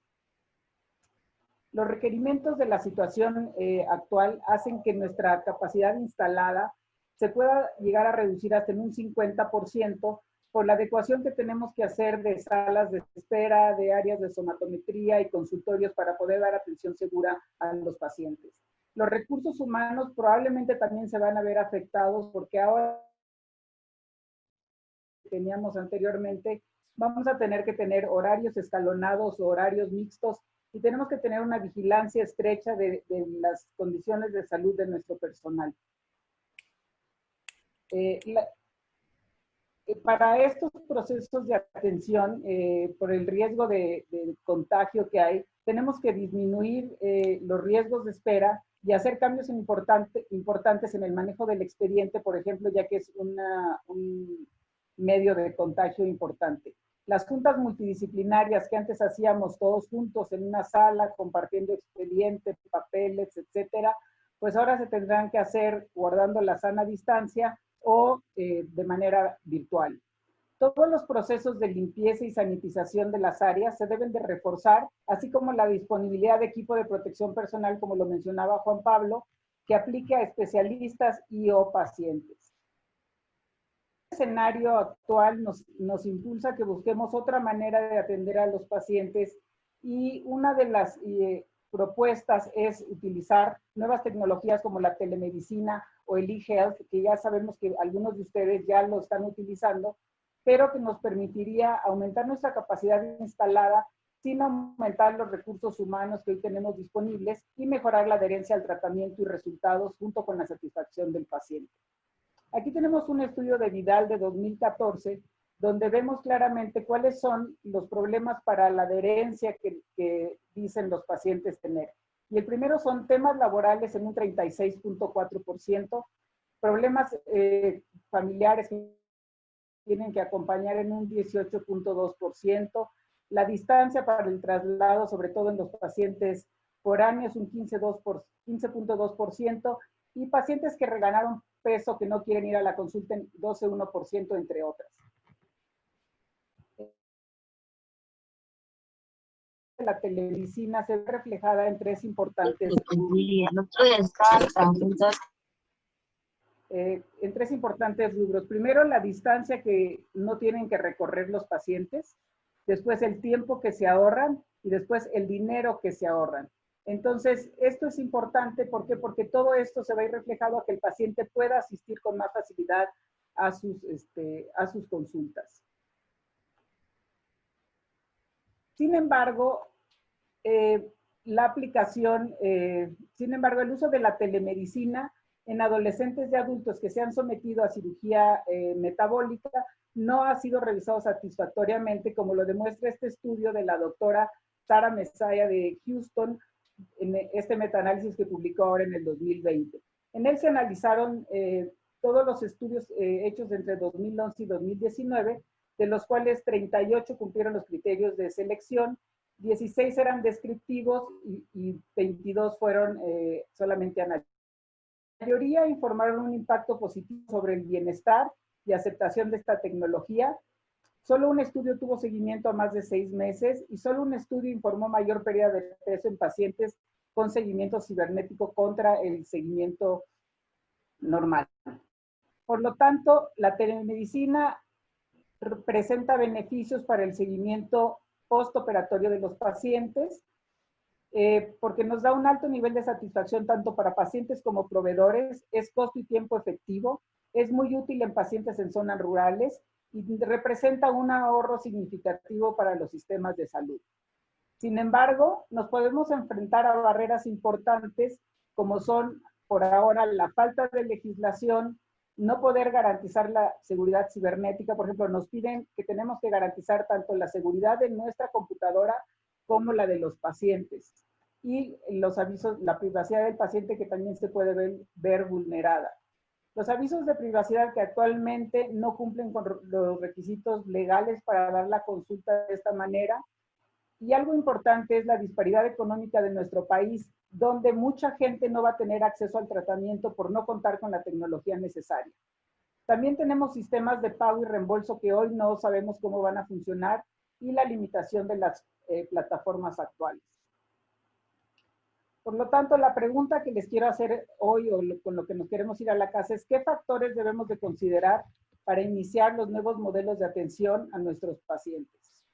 Speaker 8: Los requerimientos de la situación actual hacen que nuestra capacidad instalada se pueda llegar a reducir hasta en un 50% por la adecuación que tenemos que hacer de salas de espera, de áreas de somatometría y consultorios para poder dar atención segura a los pacientes. Los recursos humanos probablemente también se van a ver afectados porque ahora teníamos anteriormente, vamos a tener que tener horarios escalonados o horarios mixtos y tenemos que tener una vigilancia estrecha de las condiciones de salud de nuestro personal. Para estos procesos de atención, por el riesgo de contagio que hay, tenemos que disminuir los riesgos de espera y hacer cambios importantes en el manejo del expediente, por ejemplo, ya que es un medio de contagio importante. Las juntas multidisciplinarias que antes hacíamos todos juntos en una sala, compartiendo expedientes, papeles, etcétera, pues ahora se tendrán que hacer guardando la sana distancia o de manera virtual. Todos los procesos de limpieza y sanitización de las áreas se deben de reforzar, así como la disponibilidad de equipo de protección personal, como lo mencionaba Juan Pablo, que aplique a especialistas y o pacientes. El escenario actual nos impulsa a que busquemos otra manera de atender a los pacientes y una de las propuestas es utilizar nuevas tecnologías como la telemedicina o el e-health, que ya sabemos que algunos de ustedes ya lo están utilizando, pero que nos permitiría aumentar nuestra capacidad instalada sin aumentar los recursos humanos que hoy tenemos disponibles y mejorar la adherencia al tratamiento y resultados junto con la satisfacción del paciente. Aquí tenemos un estudio de Vidal de 2014, donde vemos claramente cuáles son los problemas para la adherencia que dicen los pacientes tener. Y el primero son temas laborales en un 36.4%, problemas familiares que tienen que acompañar en un 18.2%, la distancia para el traslado, sobre todo en los pacientes foráneos, un 15.2%, y pacientes que peso que no quieren ir a la consulta en 12,1%, entre otras. La telemedicina se ve reflejada en tres importantes rubros. Primero, la distancia que no tienen que recorrer los pacientes, después el tiempo que se ahorran y después el dinero que se ahorran. Entonces, esto es importante, ¿por qué? Porque todo esto se va a ir reflejado a que el paciente pueda asistir con más facilidad a sus consultas. Sin embargo, el uso de la telemedicina en adolescentes y adultos que se han sometido a cirugía metabólica no ha sido revisado satisfactoriamente, como lo demuestra este estudio de la doctora Sara Messiah de Houston, en este metaanálisis que publicó ahora en el 2020. En él se analizaron todos los estudios hechos entre 2011 y 2019, de los cuales 38 cumplieron los criterios de selección, 16 eran descriptivos y 22 fueron solamente analíticos. La mayoría informaron un impacto positivo sobre el bienestar y aceptación de esta tecnología. Solo un estudio tuvo seguimiento a más de 6 meses y solo un estudio informó mayor pérdida de peso en pacientes con seguimiento cibernético contra el seguimiento normal. Por lo tanto, la telemedicina presenta beneficios para el seguimiento postoperatorio de los pacientes, porque nos da un alto nivel de satisfacción tanto para pacientes como proveedores, es costo y tiempo efectivo, es muy útil en pacientes en zonas rurales y representa un ahorro significativo para los sistemas de salud. Sin embargo, nos podemos enfrentar a barreras importantes como son, por ahora, la falta de legislación, no poder garantizar la seguridad cibernética. Por ejemplo, nos piden que tenemos que garantizar tanto la seguridad de nuestra computadora como la de los pacientes. Y los avisos, la privacidad del paciente que también se puede ver vulnerada. Los avisos de privacidad que actualmente no cumplen con los requisitos legales para dar la consulta de esta manera. Y algo importante es la disparidad económica de nuestro país, donde mucha gente no va a tener acceso al tratamiento por no contar con la tecnología necesaria. También tenemos sistemas de pago y reembolso que hoy no sabemos cómo van a funcionar y la limitación de las plataformas actuales. Por lo tanto, la pregunta que les quiero hacer hoy o con lo que nos queremos ir a la casa es ¿qué factores debemos de considerar para iniciar los nuevos modelos de atención a nuestros pacientes?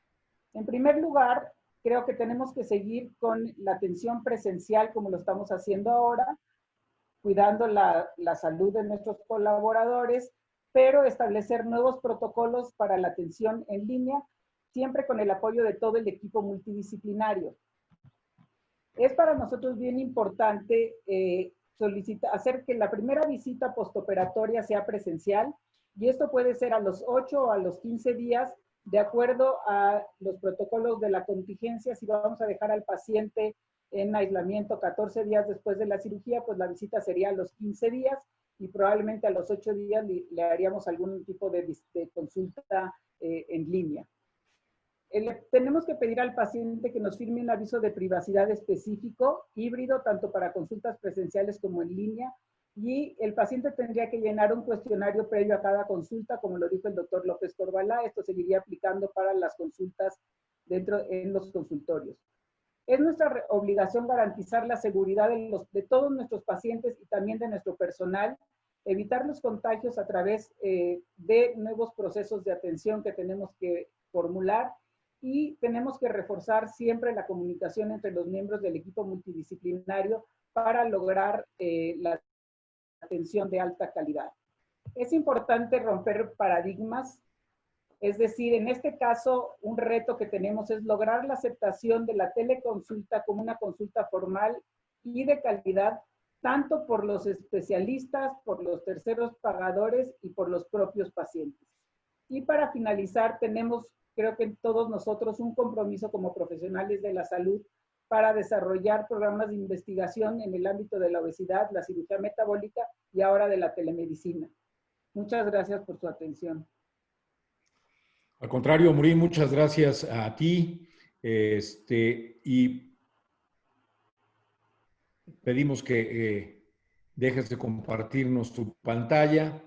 Speaker 8: En primer lugar, creo que tenemos que seguir con la atención presencial como lo estamos haciendo ahora, cuidando la salud de nuestros colaboradores, pero establecer nuevos protocolos para la atención en línea, siempre con el apoyo de todo el equipo multidisciplinario. Es para nosotros bien importante hacer que la primera visita postoperatoria sea presencial, y esto puede ser a los 8 o a los 15 días, de acuerdo a los protocolos de la contingencia. Si vamos a dejar al paciente en aislamiento 14 días después de la cirugía, pues la visita sería a los 15 días y probablemente a los 8 días le haríamos algún tipo de consulta en línea. Tenemos que pedir al paciente que nos firme un aviso de privacidad específico, híbrido, tanto para consultas presenciales como en línea, y el paciente tendría que llenar un cuestionario previo a cada consulta, como lo dijo el doctor López Corbalá. Esto seguiría aplicando para las consultas en los consultorios. Es nuestra obligación garantizar la seguridad de todos nuestros pacientes y también de nuestro personal, evitar los contagios a través de nuevos procesos de atención que tenemos que formular, y tenemos que reforzar siempre la comunicación entre los miembros del equipo multidisciplinario para lograr la atención de alta calidad. Es importante romper paradigmas, es decir, en este caso, un reto que tenemos es lograr la aceptación de la teleconsulta como una consulta formal y de calidad, tanto por los especialistas, por los terceros pagadores y por los propios pacientes. Y para finalizar, tenemos, creo que todos nosotros, un compromiso como profesionales de la salud para desarrollar programas de investigación en el ámbito de la obesidad, la cirugía metabólica y ahora de la telemedicina. Muchas gracias por su atención.
Speaker 4: Al contrario, Muri, muchas gracias a ti. Y pedimos que Déjese compartirnos tu pantalla.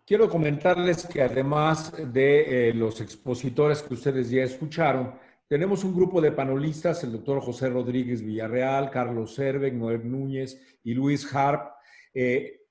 Speaker 4: Quiero comentarles que además de los expositores que ustedes ya escucharon, tenemos un grupo de panelistas, el doctor José Rodríguez Villarreal, Carlos Cervec, Noel Núñez y Luis Harp.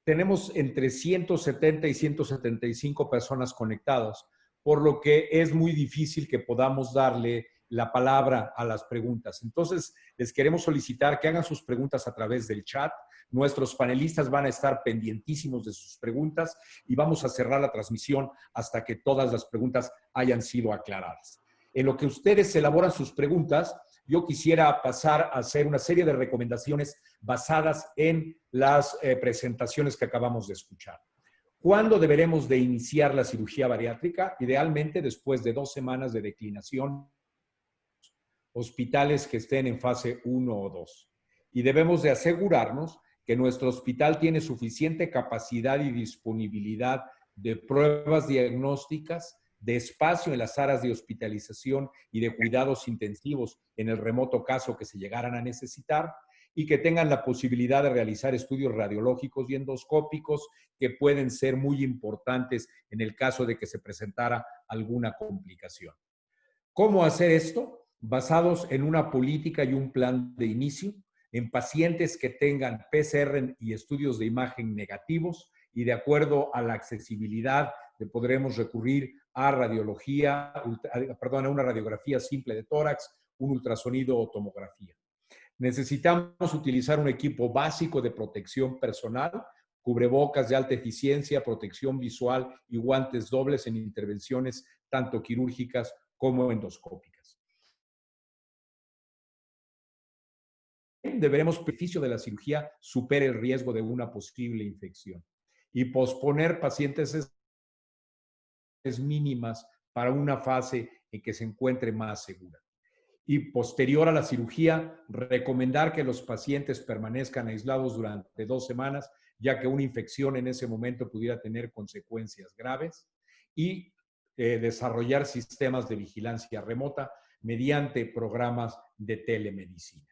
Speaker 4: Tenemos entre 170 y 175 personas conectadas, por lo que es muy difícil que podamos darle la palabra a las preguntas. Entonces, les queremos solicitar que hagan sus preguntas a través del chat. Nuestros panelistas van a estar pendientísimos de sus preguntas y vamos a cerrar la transmisión hasta que todas las preguntas hayan sido aclaradas. En lo que ustedes elaboran sus preguntas, yo quisiera pasar a hacer una serie de recomendaciones basadas en las presentaciones que acabamos de escuchar. ¿Cuándo deberemos de iniciar la cirugía bariátrica? Idealmente después de 2 semanas de declinación, hospitales que estén en fase 1 o 2. Y debemos de asegurarnos que nuestro hospital tiene suficiente capacidad y disponibilidad de pruebas diagnósticas, de espacio en las áreas de hospitalización y de cuidados intensivos en el remoto caso que se llegaran a necesitar, y que tengan la posibilidad de realizar estudios radiológicos y endoscópicos que pueden ser muy importantes en el caso de que se presentara alguna complicación. ¿Cómo hacer esto? Basados en una política y un plan de inicio, en pacientes que tengan PCR y estudios de imagen negativos, y de acuerdo a la accesibilidad podremos recurrir a radiología, a una radiografía simple de tórax, un ultrasonido o tomografía. Necesitamos utilizar un equipo básico de protección personal, cubrebocas de alta eficiencia, protección visual y guantes dobles en intervenciones tanto quirúrgicas como endoscópicas. Deberemos, beneficio de la cirugía, supere el riesgo de una posible infección y posponer pacientes mínimas para una fase en que se encuentre más segura. Y posterior a la cirugía, recomendar que los pacientes permanezcan aislados durante 2 semanas, ya que una infección en ese momento pudiera tener consecuencias graves, y desarrollar sistemas de vigilancia remota mediante programas de telemedicina.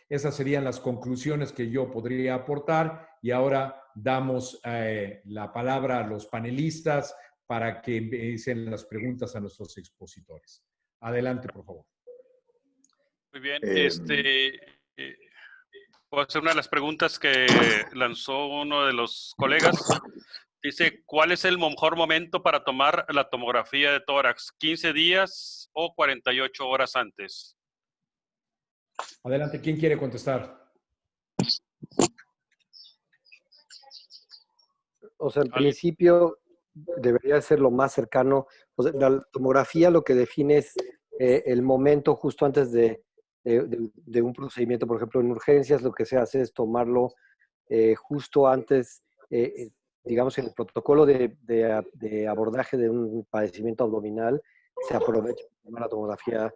Speaker 4: Esas serían las conclusiones que yo podría aportar, y ahora damos la palabra a los panelistas para que empiecen las preguntas a nuestros expositores. Adelante, por favor.
Speaker 9: Muy bien. Puedo hacer una de las preguntas que lanzó uno de los colegas. Dice, ¿cuál es el mejor momento para tomar la tomografía de tórax? ¿15 días o 48 horas antes?
Speaker 4: Adelante, ¿quién quiere contestar?
Speaker 3: O sea, en principio debería ser lo más cercano. O sea, la tomografía lo que define es el momento justo antes de un procedimiento. Por ejemplo, en urgencias lo que se hace es tomarlo justo antes, digamos, en el protocolo de abordaje de un padecimiento abdominal, se aprovecha para tomar la tomografía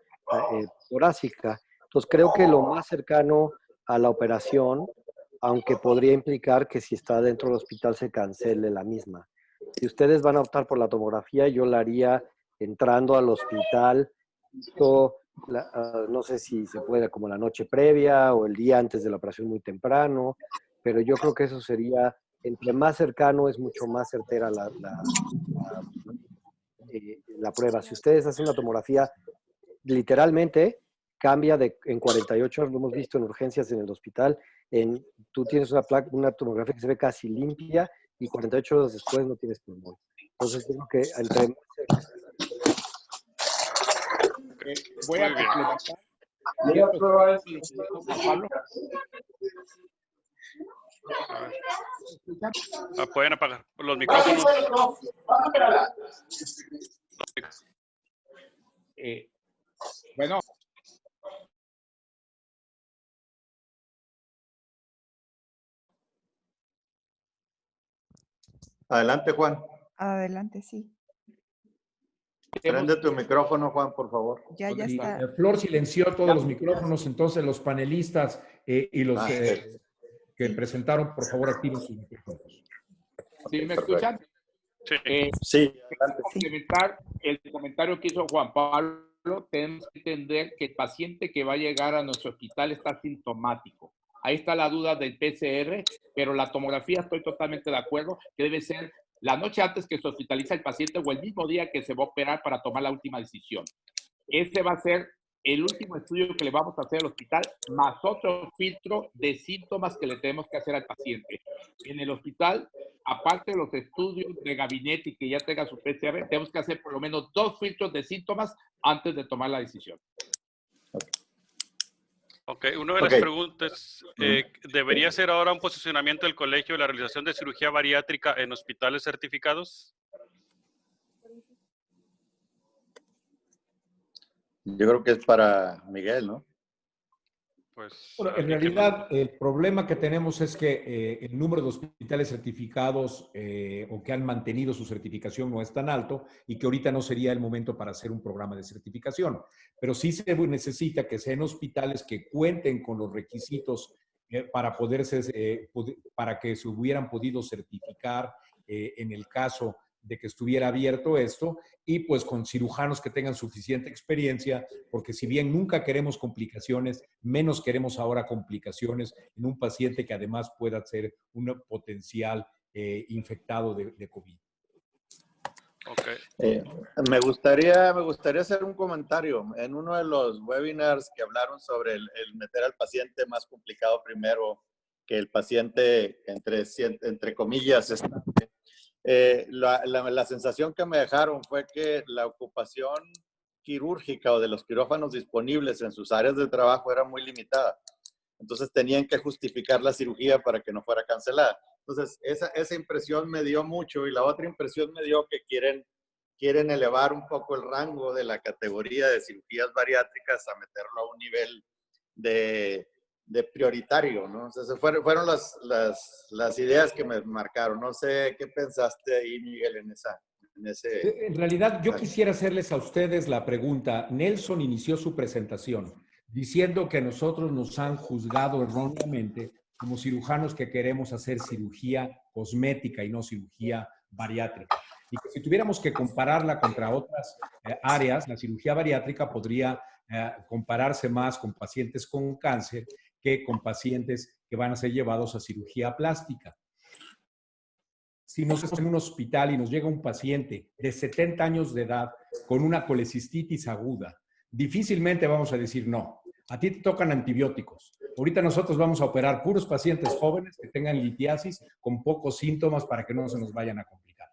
Speaker 3: torácica. Entonces, creo que lo más cercano a la operación, aunque podría implicar que si está dentro del hospital se cancele la misma. Si ustedes van a optar por la tomografía, yo la haría entrando al hospital, no sé si se puede como la noche previa o el día antes de la operación muy temprano, pero yo creo que eso sería, entre más cercano es mucho más certera la prueba. Si ustedes hacen una tomografía, literalmente cambia en 48 horas, lo hemos visto en urgencias en el hospital, tú tienes una tomografía que se ve casi limpia y 48 horas después no tienes pulmón. Entonces creo que entre...
Speaker 5: Voy a complementar. Voy a probar eso, Pablo.
Speaker 9: Pueden apagar los micrófonos.
Speaker 5: Bueno.
Speaker 10: Adelante, Juan.
Speaker 7: Adelante, sí.
Speaker 10: Prende tu micrófono, Juan, por favor.
Speaker 7: Ya está.
Speaker 4: Flor silenció todos los micrófonos, entonces los panelistas y los que presentaron, por favor, activen sus micrófonos.
Speaker 5: ¿Sí me escuchan?
Speaker 9: Sí.
Speaker 10: Sí.
Speaker 5: Complementar el comentario que hizo Juan Pablo tenemos que entender que el paciente que va a llegar a nuestro hospital está sintomático. Ahí está la duda del PCR, pero la tomografía estoy totalmente de acuerdo que debe ser la noche antes que se hospitaliza el paciente o el mismo día que se va a operar para tomar la última decisión. Ese va a ser el último estudio que le vamos a hacer al hospital, más otro filtro de síntomas que le tenemos que hacer al paciente. En el hospital, aparte de los estudios de gabinete y que ya tenga su PCR, tenemos que hacer por lo menos 2 filtros de síntomas antes de tomar la decisión.
Speaker 9: Ok, una de las preguntas, ¿debería ser ahora un posicionamiento del colegio de la realización de cirugía bariátrica en hospitales certificados?
Speaker 10: Yo creo que es para Miguel, ¿no?
Speaker 9: Pues,
Speaker 4: bueno, en realidad, el problema que tenemos es que el número de hospitales certificados o que han mantenido su certificación no es tan alto y que ahorita no sería el momento para hacer un programa de certificación. Pero sí se necesita que sean hospitales que cuenten con los requisitos para para que se hubieran podido certificar en el caso de que estuviera abierto esto, y pues con cirujanos que tengan suficiente experiencia, porque si bien nunca queremos complicaciones, menos queremos ahora complicaciones en un paciente que además pueda ser un potencial infectado de COVID.
Speaker 9: Okay.
Speaker 10: Me gustaría hacer un comentario. En uno de los webinars que hablaron sobre el meter al paciente más complicado primero que el paciente, entre comillas, estable. La sensación que me dejaron fue que la ocupación quirúrgica o de los quirófanos disponibles en sus áreas de trabajo era muy limitada. Entonces tenían que justificar la cirugía para que no fuera cancelada. Entonces esa impresión me dio mucho, y la otra impresión me dio que quieren elevar un poco el rango de la categoría de cirugías bariátricas a meterlo a un nivel de prioritario, ¿no? Esas fueron las ideas que me marcaron. No sé qué pensaste ahí, Miguel, en ese...
Speaker 4: En realidad, yo quisiera hacerles a ustedes la pregunta. Nelson inició su presentación diciendo que nosotros nos han juzgado erróneamente como cirujanos que queremos hacer cirugía cosmética y no cirugía bariátrica. Y que si tuviéramos que compararla contra otras áreas, la cirugía bariátrica podría compararse más con pacientes con cáncer que con pacientes que van a ser llevados a cirugía plástica. Si nos estamos en un hospital y nos llega un paciente de 70 años de edad con una colecistitis aguda, difícilmente vamos a decir no. A ti te tocan antibióticos. Ahorita nosotros vamos a operar puros pacientes jóvenes que tengan litiasis con pocos síntomas para que no se nos vayan a complicar.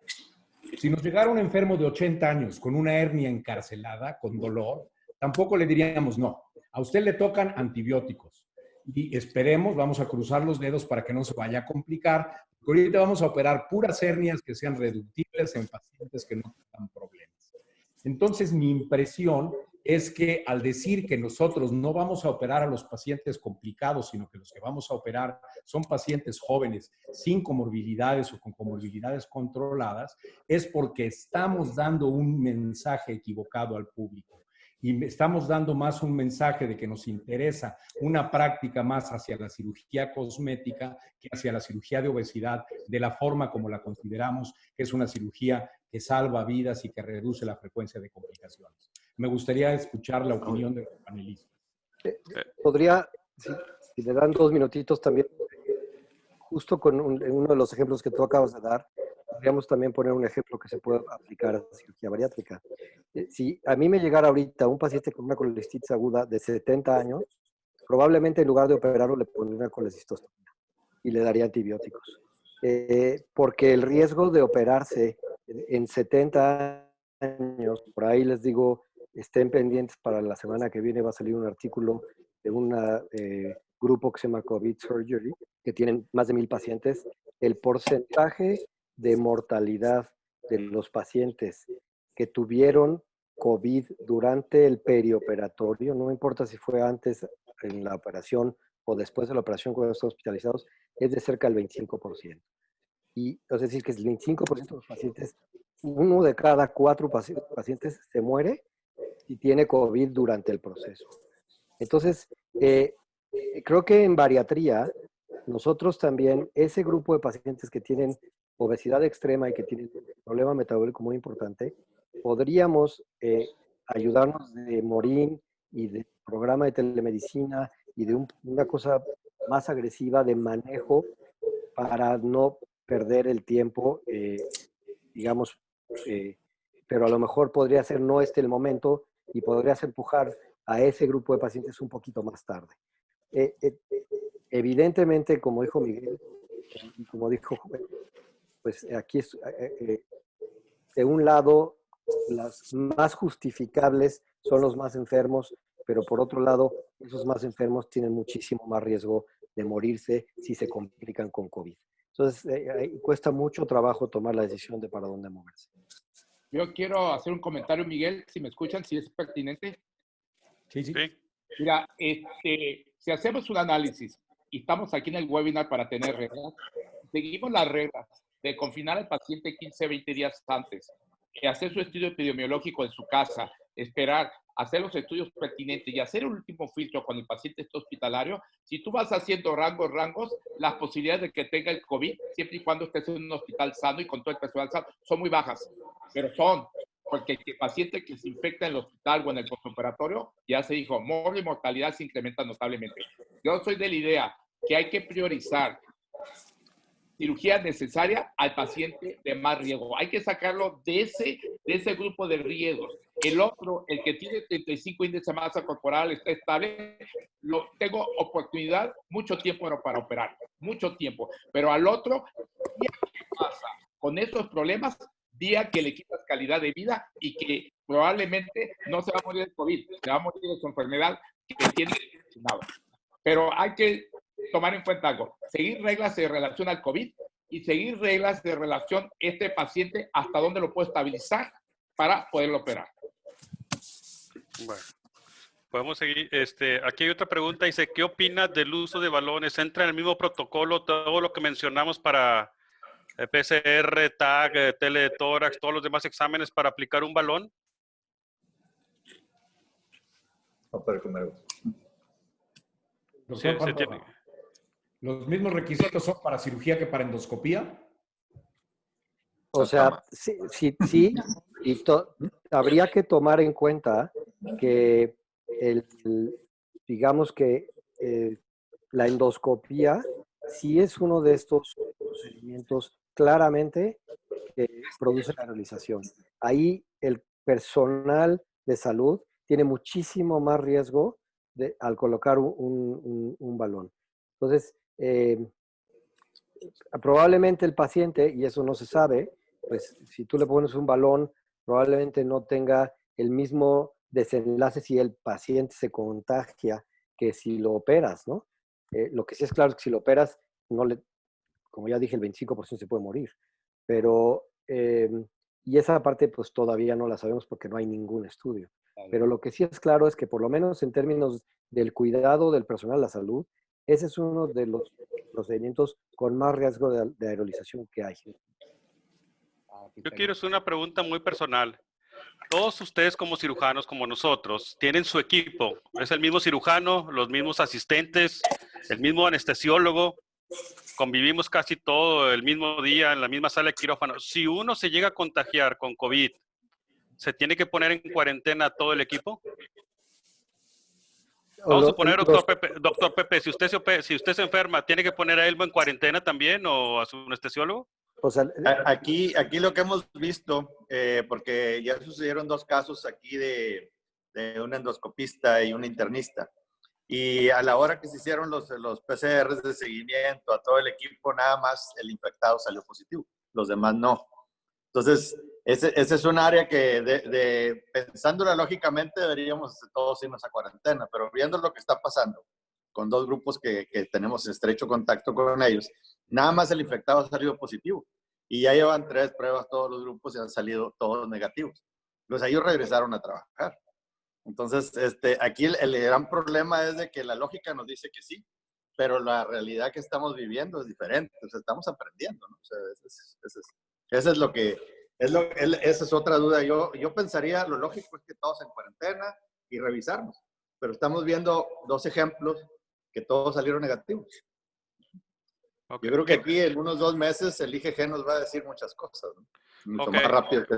Speaker 4: Si nos llegara un enfermo de 80 años con una hernia encarcelada, con dolor, tampoco le diríamos no. A usted le tocan antibióticos. Y esperemos, vamos a cruzar los dedos para que no se vaya a complicar. Porque ahorita vamos a operar puras hernias que sean reductibles en pacientes que no tengan problemas. Entonces, mi impresión es que al decir que nosotros no vamos a operar a los pacientes complicados, sino que los que vamos a operar son pacientes jóvenes sin comorbilidades o con comorbilidades controladas, es porque estamos dando un mensaje equivocado al público. Y estamos dando más un mensaje de que nos interesa una práctica más hacia la cirugía cosmética que hacia la cirugía de obesidad, de la forma como la consideramos, que es una cirugía que salva vidas y que reduce la frecuencia de complicaciones. Me gustaría escuchar la opinión de los panelistas.
Speaker 3: Podría, si le dan 2 minutitos también, justo con uno de los ejemplos que tú acabas de dar, podríamos también poner un ejemplo que se puede aplicar a la cirugía bariátrica. Si a mí me llegara ahorita un paciente con una colecistitis aguda de 70 años, probablemente en lugar de operarlo le pondría una colecistostomía y le daría antibióticos. Porque el riesgo de operarse en 70 años, por ahí les digo, estén pendientes, para la semana que viene va a salir un artículo de un grupo que se llama COVID Surgery, que tienen más de 1000 pacientes. El porcentaje de mortalidad de los pacientes que tuvieron COVID durante el perioperatorio, no importa si fue antes en la operación o después de la operación cuando están hospitalizados, es de cerca del 25%. Y es decir, que el 25% de los pacientes, 1 de cada 4 pacientes se muere y tiene COVID durante el proceso. Entonces, creo que en bariatría, nosotros también, ese grupo de pacientes que tienen obesidad extrema y que tienen un problema metabólico muy importante, podríamos ayudarnos de Morín y del programa de telemedicina y de una cosa más agresiva de manejo para no perder el tiempo, digamos, pero a lo mejor podría ser no el momento y podrías empujar a ese grupo de pacientes un poquito más tarde. Evidentemente, como dijo Miguel, y como dijo, pues aquí es, de un lado, las más justificables son los más enfermos, pero por otro lado, esos más enfermos tienen muchísimo más riesgo de morirse si se complican con COVID. Entonces, cuesta mucho trabajo tomar la decisión de para dónde moverse.
Speaker 5: Yo quiero hacer un comentario, Miguel, si me escuchan, si es pertinente.
Speaker 4: Sí, sí.
Speaker 5: Mira, si hacemos un análisis y estamos aquí en el webinar para tener reglas, seguimos las reglas de confinar al paciente 15, 20 días antes, hacer su estudio epidemiológico en su casa, esperar, hacer los estudios pertinentes y hacer el último filtro cuando el paciente está hospitalario. Si tú vas haciendo rangos, las posibilidades de que tenga el COVID, siempre y cuando estés en un hospital sano y con todo el personal sano, son muy bajas. Pero porque el paciente que se infecta en el hospital o en el postoperatorio, ya se dijo, morbo y mortalidad se incrementa notablemente. Yo soy de la idea que hay que priorizar cirugía necesaria al paciente de más riesgo. Hay que sacarlo de ese grupo de riesgos. El otro, el que tiene 35 índice de masa corporal, está estable, tengo oportunidad, mucho tiempo para operar, mucho tiempo. Pero al otro, ¿qué pasa? Con esos problemas, día que le quitas calidad de vida y que probablemente no se va a morir de COVID, se va a morir de su enfermedad que tiene. Pero hay que tomar en cuenta algo, seguir reglas de relación al COVID y seguir reglas de relación este paciente hasta dónde lo puedo estabilizar para poderlo operar.
Speaker 9: Bueno, podemos seguir. Aquí hay otra pregunta, dice, ¿qué opinas del uso de balones? ¿Entra en el mismo protocolo todo lo que mencionamos para PCR, TAG, teletórax, todos los demás exámenes para aplicar un balón?
Speaker 4: Doctor, ¿los mismos requisitos son para cirugía que para endoscopía?
Speaker 3: O sea, sí, y habría que tomar en cuenta que digamos que la endoscopía sí es uno de estos procedimientos claramente que produce la realización. Ahí el personal de salud tiene muchísimo más riesgo al colocar un balón. Entonces, probablemente el paciente, y eso no se sabe, pues si tú le pones un balón, probablemente no tenga el mismo desenlace si el paciente se contagia que si lo operas, ¿no? Lo que sí es claro es que si lo operas, como ya dije, el 25% se puede morir. Pero, y esa parte pues todavía no la sabemos porque no hay ningún estudio. Pero lo que sí es claro es que por lo menos en términos del cuidado del personal de la salud, ese es uno de los procedimientos con más riesgo de aerolización que hay.
Speaker 9: Yo quiero hacer una pregunta muy personal. Todos ustedes como cirujanos, como nosotros, tienen su equipo. Es el mismo cirujano, los mismos asistentes, el mismo anestesiólogo. Convivimos casi todo el mismo día en la misma sala de quirófano. Si uno se llega a contagiar con COVID, ¿se tiene que poner en cuarentena todo el equipo? Vamos a suponer, doctor Pepe, si usted se enferma, ¿tiene que poner a él en cuarentena también o a su anestesiólogo?
Speaker 3: O sea,
Speaker 10: aquí lo que hemos visto, porque ya sucedieron 2 casos aquí de un endoscopista y un internista. Y a la hora que se hicieron los PCRs de seguimiento a todo el equipo, nada más el infectado salió positivo, los demás no. Entonces, ese es un área que pensándola lógicamente deberíamos todos irnos a cuarentena, pero viendo lo que está pasando con 2 grupos que tenemos estrecho contacto con ellos, nada más el infectado ha salido positivo. Y ya llevan 3 pruebas todos los grupos y han salido todos negativos. Pues ellos regresaron a trabajar. Entonces, aquí el gran problema es de que la lógica nos dice que sí, pero la realidad que estamos viviendo es diferente. O sea, estamos aprendiendo, ¿no? O sea, esa es otra duda. Yo pensaría, lo lógico es que todos en cuarentena y revisarnos. Pero estamos viendo 2 ejemplos que todos salieron negativos. Okay. Yo creo que aquí en unos 2 meses el IgG nos va a decir muchas cosas, ¿no? Mucho más rápido que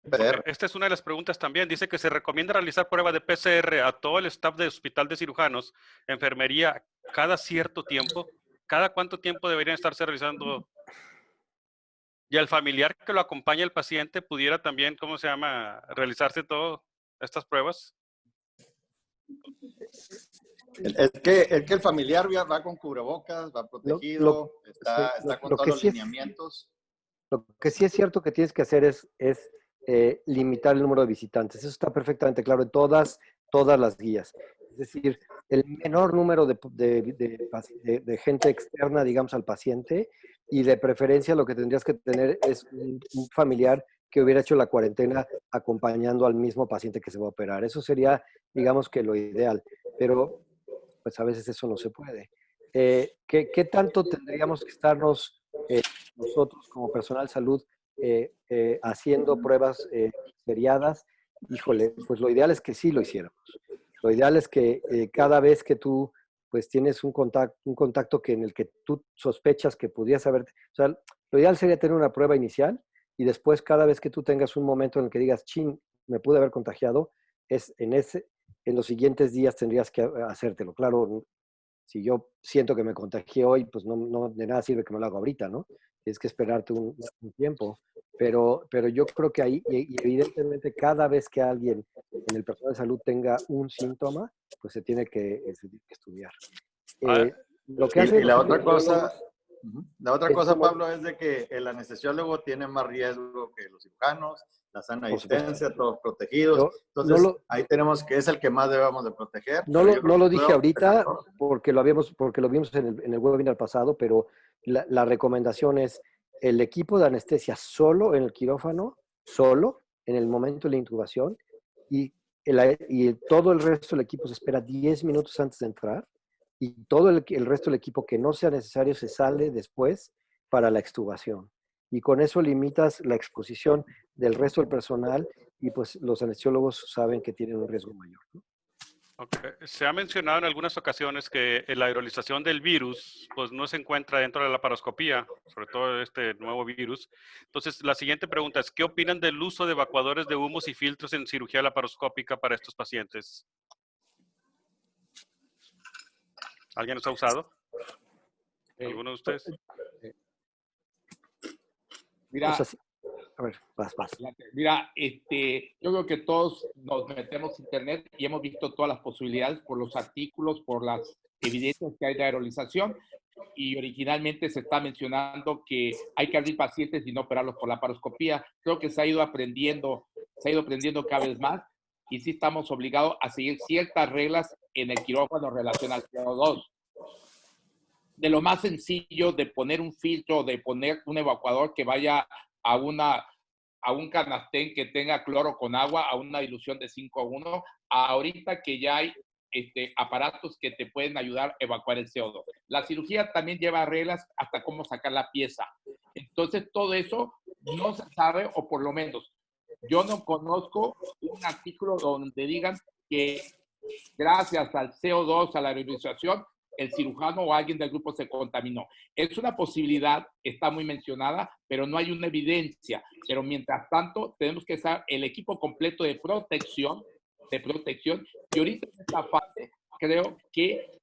Speaker 10: PCR.
Speaker 9: Esta es una de las preguntas también. Dice que se recomienda realizar prueba de PCR a todo el staff del hospital de cirujanos, enfermería, cada cierto tiempo. ¿Cada cuánto tiempo deberían estarse realizando? Y al familiar que lo acompaña el paciente pudiera también, ¿cómo se llama?, realizarse todas estas pruebas.
Speaker 10: Es que el familiar va con cubrebocas, va protegido, está con todos los lineamientos.
Speaker 3: Lo que sí es cierto que tienes que hacer es limitar el número de visitantes. Eso está perfectamente claro en todas las guías. Es decir, el menor número de gente externa, digamos, al paciente, y de preferencia lo que tendrías que tener es un familiar que hubiera hecho la cuarentena acompañando al mismo paciente que se va a operar. Eso sería, digamos, que lo ideal, pero pues a veces eso no se puede. ¿Qué tanto tendríamos que estarnos nosotros como personal salud haciendo pruebas seriadas? Híjole, pues lo ideal es que sí lo hiciéramos. Lo ideal es que cada vez que tú pues tienes un contacto en el que tú sospechas que pudieras haber, o sea, lo ideal sería tener una prueba inicial y después cada vez que tú tengas un momento en el que digas, chin, me pude haber contagiado, en los siguientes días tendrías que hacértelo. Claro, si yo siento que me contagié hoy, pues no de nada sirve que me lo haga ahorita, ¿no? Tienes que esperarte un tiempo. Pero yo creo que ahí, y evidentemente cada vez que alguien en el personal de salud tenga un síntoma, pues se tiene que estudiar. Lo que hacen
Speaker 10: y la otra cosa,
Speaker 3: es
Speaker 10: Pablo, es de que el anestesiólogo tiene más riesgo que los cirujanos, la sana distancia, todos protegidos. Entonces, ahí tenemos que es el que más debemos de proteger.
Speaker 3: No lo dije ahorita porque lo vimos en el webinar pasado, pero la recomendación es el equipo de anestesia solo en el quirófano, solo en el momento de la intubación, y todo el resto del equipo se espera 10 minutos antes de entrar, y todo el resto del equipo que no sea necesario se sale después para la extubación. Y con eso limitas la exposición del resto del personal y pues los anestesiólogos saben que tienen un riesgo mayor, ¿no?
Speaker 9: Okay. Se ha mencionado en algunas ocasiones que la aerolización del virus pues no se encuentra dentro de la laparoscopía, sobre todo este nuevo virus. Entonces, la siguiente pregunta es, ¿qué opinan del uso de evacuadores de humos y filtros en cirugía laparoscópica para estos pacientes? ¿Alguien los ha usado? ¿Alguno de ustedes?
Speaker 6: Mira,
Speaker 3: a ver, vas.
Speaker 6: Mira, yo creo que todos nos metemos en internet y hemos visto todas las posibilidades por los artículos, por las evidencias que hay de aerolización, y originalmente se está mencionando que hay que abrir pacientes y no operarlos por laparoscopía. Creo que se ha ido aprendiendo cada vez más, y sí estamos obligados a seguir ciertas reglas en el quirófano en relación al CO2. De lo más sencillo de poner un filtro, de poner un evacuador que vaya a un canastén que tenga cloro con agua, a una dilución de 5:1, ahorita que ya hay aparatos que te pueden ayudar a evacuar el CO2. La cirugía también lleva reglas hasta cómo sacar la pieza. Entonces, todo eso no se sabe, o por lo menos yo no conozco un artículo donde digan que gracias al CO2, a la aerolización, el cirujano o alguien del grupo se contaminó. Es una posibilidad, está muy mencionada, pero no hay una evidencia. Pero mientras tanto, tenemos que estar el equipo completo de protección, y ahorita en esta fase creo que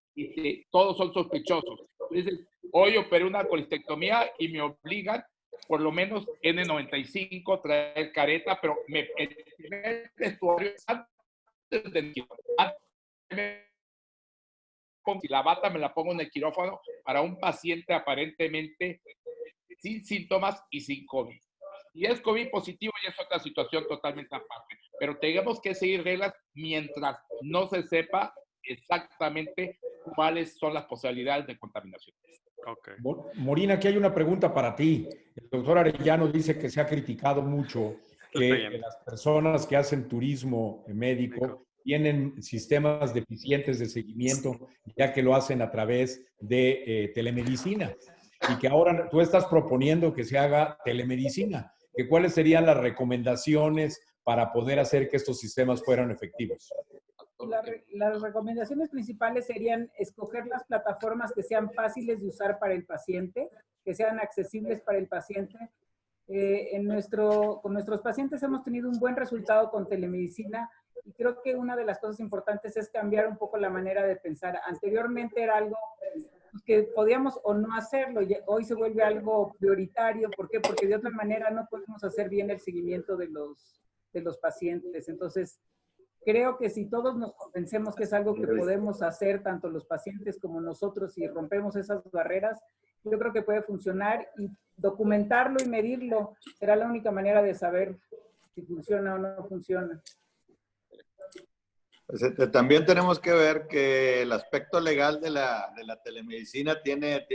Speaker 6: todos son sospechosos. Entonces, hoy operé una colistectomía y me obligan por lo menos N95, traer careta, pero el primer vestuario antes del si la bata me la pongo en el quirófano para un paciente aparentemente sin síntomas y sin COVID. Si es COVID positivo, ya es otra situación totalmente aparte. Pero tenemos que seguir reglas mientras no se sepa exactamente cuáles son las posibilidades de contaminación.
Speaker 9: Okay.
Speaker 4: Morina, aquí hay una pregunta para ti. El doctor Arellano dice que se ha criticado mucho que las personas que hacen turismo médico tienen sistemas deficientes de seguimiento, ya que lo hacen a través de telemedicina. Y que ahora tú estás proponiendo que se haga telemedicina. ¿Cuáles serían las recomendaciones para poder hacer que estos sistemas fueran efectivos?
Speaker 8: Las recomendaciones principales serían escoger las plataformas que sean fáciles de usar para el paciente, que sean accesibles para el paciente, Con nuestros pacientes hemos tenido un buen resultado con telemedicina y creo que una de las cosas importantes es cambiar un poco la manera de pensar. Anteriormente era algo que podíamos o no hacerlo, y hoy se vuelve algo prioritario. ¿Por qué? Porque de otra manera no podemos hacer bien el seguimiento de los pacientes. Entonces, creo que si todos nos convencemos que es algo que podemos hacer, tanto los pacientes como nosotros, y rompemos esas barreras, yo creo que puede funcionar, y documentarlo y medirlo será la única manera de saber si funciona o no funciona.
Speaker 10: Pues, también tenemos que ver que el aspecto legal de la telemedicina tiene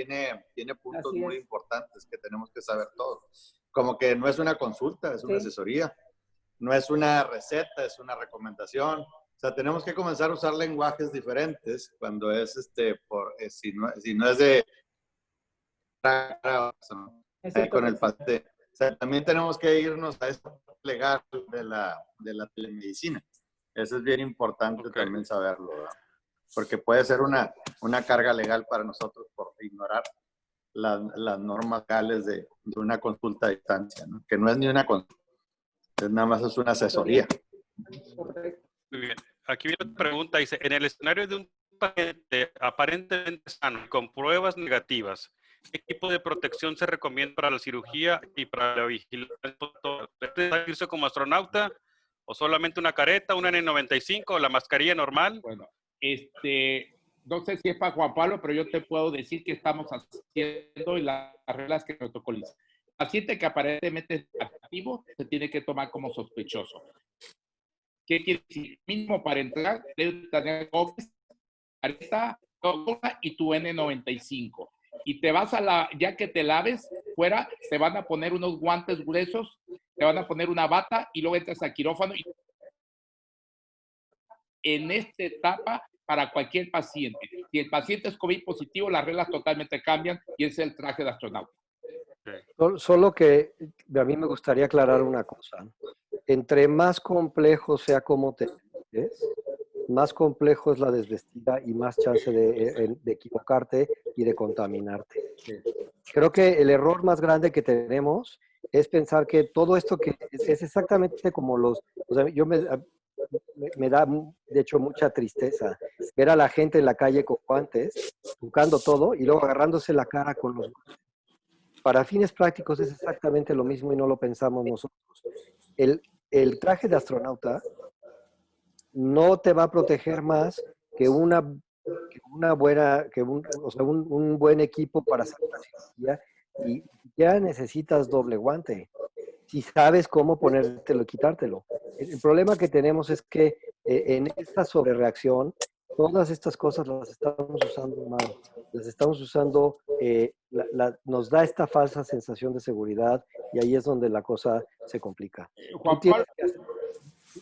Speaker 10: puntos
Speaker 8: Así
Speaker 10: muy
Speaker 8: es.
Speaker 10: importantes que tenemos que saber todos. Como que no es una consulta, es una
Speaker 8: Sí.
Speaker 10: asesoría. No es una receta, es una recomendación. O sea, tenemos que comenzar a usar lenguajes diferentes cuando es, si no es de ahí con el paciente. O sea, también tenemos que irnos a eso legal de la telemedicina. Eso es bien importante también saberlo, ¿verdad? Porque puede ser una carga legal para nosotros por ignorar las normas legales de una consulta a distancia, ¿no? Que no es ni una consulta, nada más es una asesoría.
Speaker 9: Muy bien. Aquí viene otra pregunta. Dice, en el escenario de un paciente aparentemente sano, con pruebas negativas, ¿qué tipo de protección se recomienda para la cirugía y para la vigilancia? ¿Debe irse como astronauta o solamente una careta, una N95 o la mascarilla normal?
Speaker 5: Bueno, no sé si es para Juan Pablo, pero yo te puedo decir que estamos haciendo y las reglas que protocolizan. El paciente que aparentemente es activo se tiene que tomar como sospechoso. ¿Qué quiere decir? Mínimo para entrar, debe tener careta y tu N95. Y te vas ya que te laves fuera, te van a poner unos guantes gruesos, te van a poner una bata y luego entras al quirófano. En esta etapa, para cualquier paciente, si el paciente es COVID positivo, las reglas totalmente cambian y es el traje de astronauta.
Speaker 3: Solo que a mí me gustaría aclarar una cosa. Entre más complejo sea cómo te ves, más complejo es la desvestida y más chance de equivocarte y de contaminarte. Creo que el error más grande que tenemos es pensar que todo esto que es exactamente como o sea, me da, de hecho, mucha tristeza ver a la gente en la calle con guantes, tocando todo y luego agarrándose la cara con los guantes. Para fines prácticos es exactamente lo mismo y no lo pensamos nosotros. El traje de astronauta no te va a proteger más que un buen equipo para hacer la cirugía, y ya necesitas doble guante si sabes cómo ponértelo y quitártelo. El problema que tenemos es que en esta sobrereacción, todas estas cosas las estamos usando mal. Las estamos usando, nos da esta falsa sensación de seguridad, y ahí es donde la cosa se complica.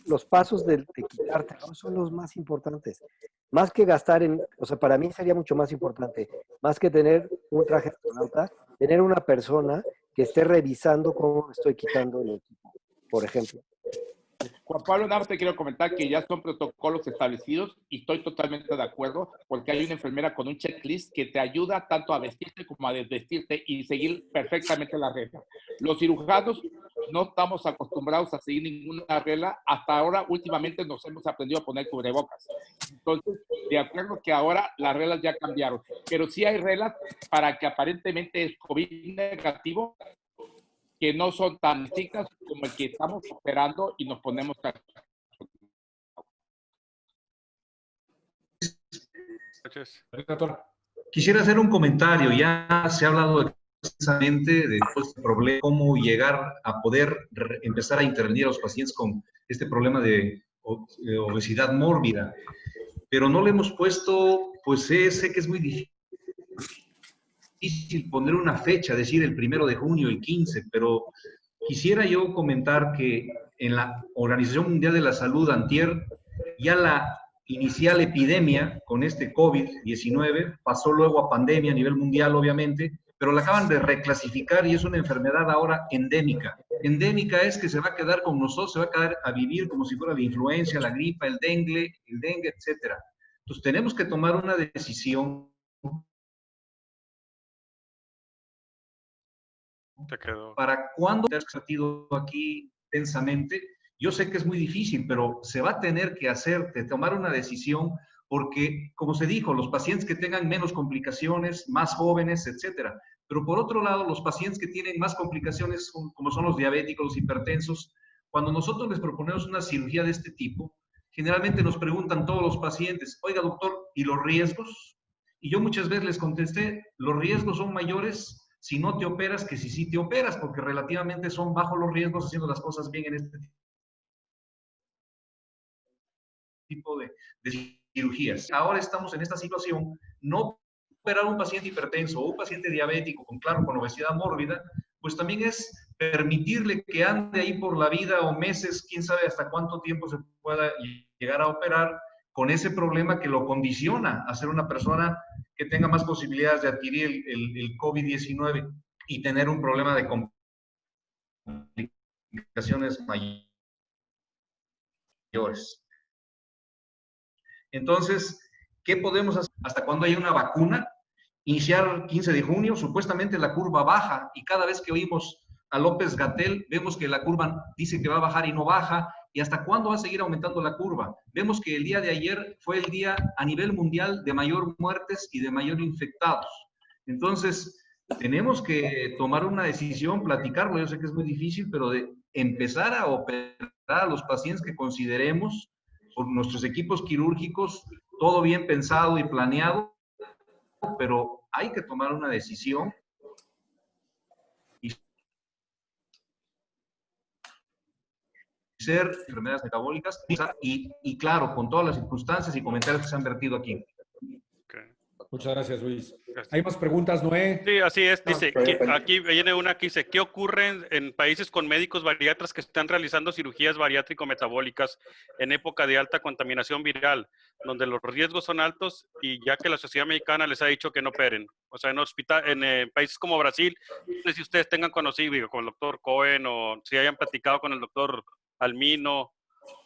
Speaker 3: Los pasos de quitártelo son los más importantes. Más que gastar o sea, para mí sería mucho más importante, más que tener un traje de astronauta, tener una persona que esté revisando cómo me estoy quitando el equipo, por ejemplo.
Speaker 5: Juan Pablo, nada más te quiero comentar que ya son protocolos establecidos y estoy totalmente de acuerdo porque hay una enfermera con un checklist que te ayuda tanto a vestirte como a desvestirte y seguir perfectamente la regla. Los cirujanos no estamos acostumbrados a seguir ninguna regla. Hasta ahora, últimamente, nos hemos aprendido a poner cubrebocas. Entonces, de acuerdo que ahora las reglas ya cambiaron, pero sí hay reglas para que aparentemente es COVID negativo, que no son tan estrictas como el que estamos operando y nos ponemos a...
Speaker 11: Quisiera hacer un comentario. Ya se ha hablado extensamente de todo este problema, cómo llegar a poder empezar a intervenir a los pacientes con este problema de obesidad mórbida. Pero no le hemos puesto, pues sé que es muy difícil poner una fecha, decir el 1 de junio, el 15, pero quisiera yo comentar que en la Organización Mundial de la Salud, antier, ya la inicial epidemia con este COVID-19 pasó luego a pandemia a nivel mundial, obviamente, pero la acaban de reclasificar y es una enfermedad ahora endémica. Endémica es que se va a quedar con nosotros, se va a quedar a vivir como si fuera la influenza, la gripa, el dengue, etc. Entonces tenemos que tomar una decisión
Speaker 9: Te quedó.
Speaker 11: ¿Para cuándo te has sentido aquí intensamente? Yo sé que es muy difícil, pero se va a tener que hacer, de tomar una decisión, porque, como se dijo, los pacientes que tengan menos complicaciones, más jóvenes, etcétera. Pero por otro lado, los pacientes que tienen más complicaciones, como son los diabéticos, los hipertensos, cuando nosotros les proponemos una cirugía de este tipo, generalmente nos preguntan todos los pacientes, oiga doctor, ¿y los riesgos? Y yo muchas veces les contesté, los riesgos son mayores si no te operas que si sí te operas, porque relativamente son bajos los riesgos haciendo las cosas bien en este tipo de cirugías. Ahora estamos en esta situación, no operar a un paciente hipertenso o un paciente diabético con obesidad mórbida, pues también es permitirle que ande ahí por la vida o meses, quién sabe hasta cuánto tiempo se pueda llegar a operar con ese problema que lo condiciona a ser una persona que tenga más posibilidades de adquirir el COVID-19 y tener un problema de complicaciones mayores. Entonces, ¿qué podemos hacer? Hasta cuando haya una vacuna, iniciar 15 de junio, supuestamente la curva baja y cada vez que oímos a López-Gatell, vemos que la curva dice que va a bajar y no baja. ¿Y hasta cuándo va a seguir aumentando la curva? Vemos que el día de ayer fue el día a nivel mundial de mayor muertes y de mayor infectados. Entonces, tenemos que tomar una decisión, platicarlo. Yo sé que es muy difícil, pero de empezar a operar a los pacientes que consideremos por nuestros equipos quirúrgicos, todo bien pensado y planeado, pero hay que tomar una decisión y ser enfermedades metabólicas y claro, con todas las circunstancias y comentarios que se han vertido aquí.
Speaker 4: Muchas gracias, Luis. ¿Hay más preguntas, Noé?
Speaker 9: Sí, así es. Dice, aquí viene una que dice, ¿qué ocurre en países con médicos bariatras que están realizando cirugías bariátrico-metabólicas en época de alta contaminación viral, donde los riesgos son altos y ya que la sociedad mexicana les ha dicho que no operen? O sea, en países como Brasil, no sé si ustedes tengan conocido con el doctor Cohen o si hayan platicado con el doctor Almino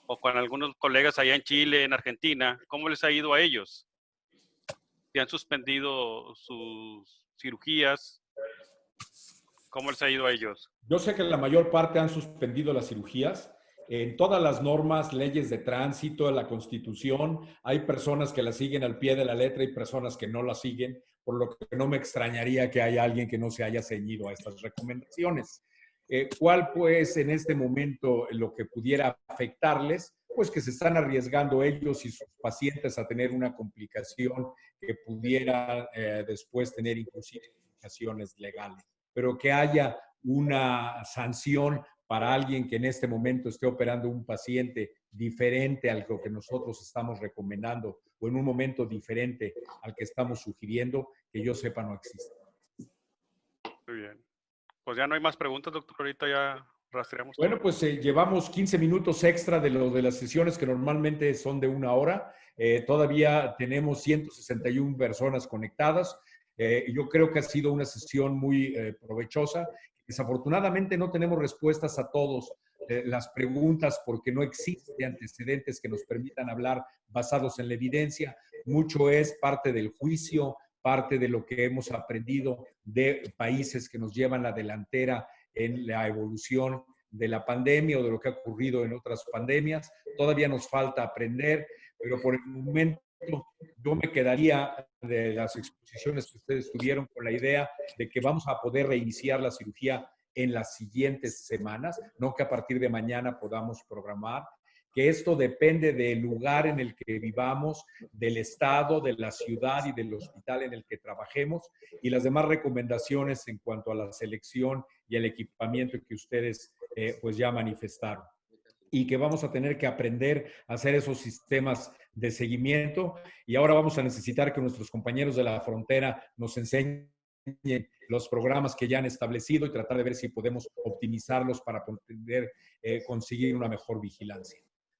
Speaker 9: o con algunos colegas allá en Chile, en Argentina, ¿cómo les ha ido a ellos? Si han suspendido sus cirugías, ¿cómo les ha ido a ellos?
Speaker 4: Yo sé que la mayor parte han suspendido las cirugías. En todas las normas, leyes de tránsito, en la Constitución, hay personas que las siguen al pie de la letra y personas que no las siguen, por lo que no me extrañaría que haya alguien que no se haya ceñido a estas recomendaciones. ¿Cuál, pues, en este momento lo que pudiera afectarles? Pues que se están arriesgando ellos y sus pacientes a tener una complicación que pudiera después tener inclusive implicaciones legales. Pero que haya una sanción para alguien que en este momento esté operando un paciente diferente al que nosotros estamos recomendando o en un momento diferente al que estamos sugiriendo, que yo sepa no existe.
Speaker 9: Muy bien. Pues ya no hay más preguntas, doctor. Ahorita ya rastreamos.
Speaker 4: Bueno, pues llevamos 15 minutos extra de las sesiones que normalmente son de 1 hora. Todavía tenemos 161 personas conectadas. Yo creo que ha sido una sesión muy provechosa. Desafortunadamente no tenemos respuestas a todas las preguntas porque no existen antecedentes que nos permitan hablar basados en la evidencia. Mucho es parte del juicio, parte de lo que hemos aprendido de países que nos llevan la delantera en la evolución de la pandemia o de lo que ha ocurrido en otras pandemias. Todavía nos falta aprender, pero por el momento yo me quedaría de las exposiciones que ustedes tuvieron con la idea de que vamos a poder reiniciar la cirugía en las siguientes semanas, no que a partir de mañana podamos programar, que esto depende del lugar en el que vivamos, del estado, de la ciudad y del hospital en el que trabajemos y las demás recomendaciones en cuanto a la selección y el equipamiento que ustedes pues ya manifestaron. Y que vamos a tener que aprender a hacer esos sistemas de seguimiento y ahora vamos a necesitar que nuestros compañeros de la frontera nos enseñen los programas que ya han establecido y tratar de ver si podemos optimizarlos para poder conseguir una mejor vigilancia.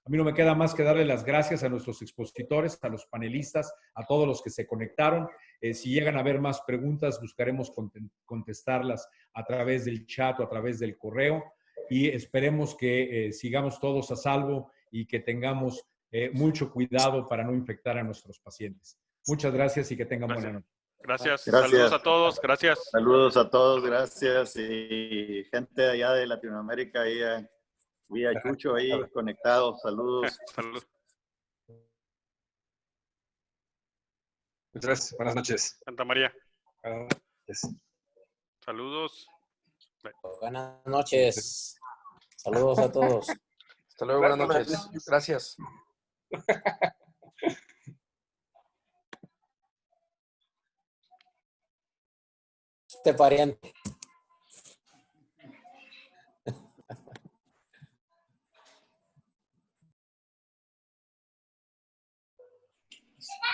Speaker 4: A mí no me queda más que darle las gracias a nuestros expositores, a los panelistas, a todos los que se conectaron. Si llegan a haber más preguntas, buscaremos contestarlas a través del chat o a través del correo y esperemos que sigamos todos a salvo y que tengamos mucho cuidado para no infectar a nuestros pacientes. Muchas gracias y que tengan buena noche.
Speaker 9: Gracias.
Speaker 10: Gracias.
Speaker 9: Saludos a todos. Gracias.
Speaker 10: Saludos a todos, gracias. Y gente de allá de Latinoamérica, ahí, vi a Chucho ahí conectado. Saludos.
Speaker 9: Saludos.
Speaker 1: Muchas gracias. Buenas noches.
Speaker 9: Santa María.
Speaker 1: Yes.
Speaker 9: Saludos.
Speaker 12: Buenas noches. Saludos a todos.
Speaker 13: Hasta luego, buenas noches. Gracias.
Speaker 12: Este pariente.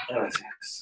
Speaker 1: Gracias.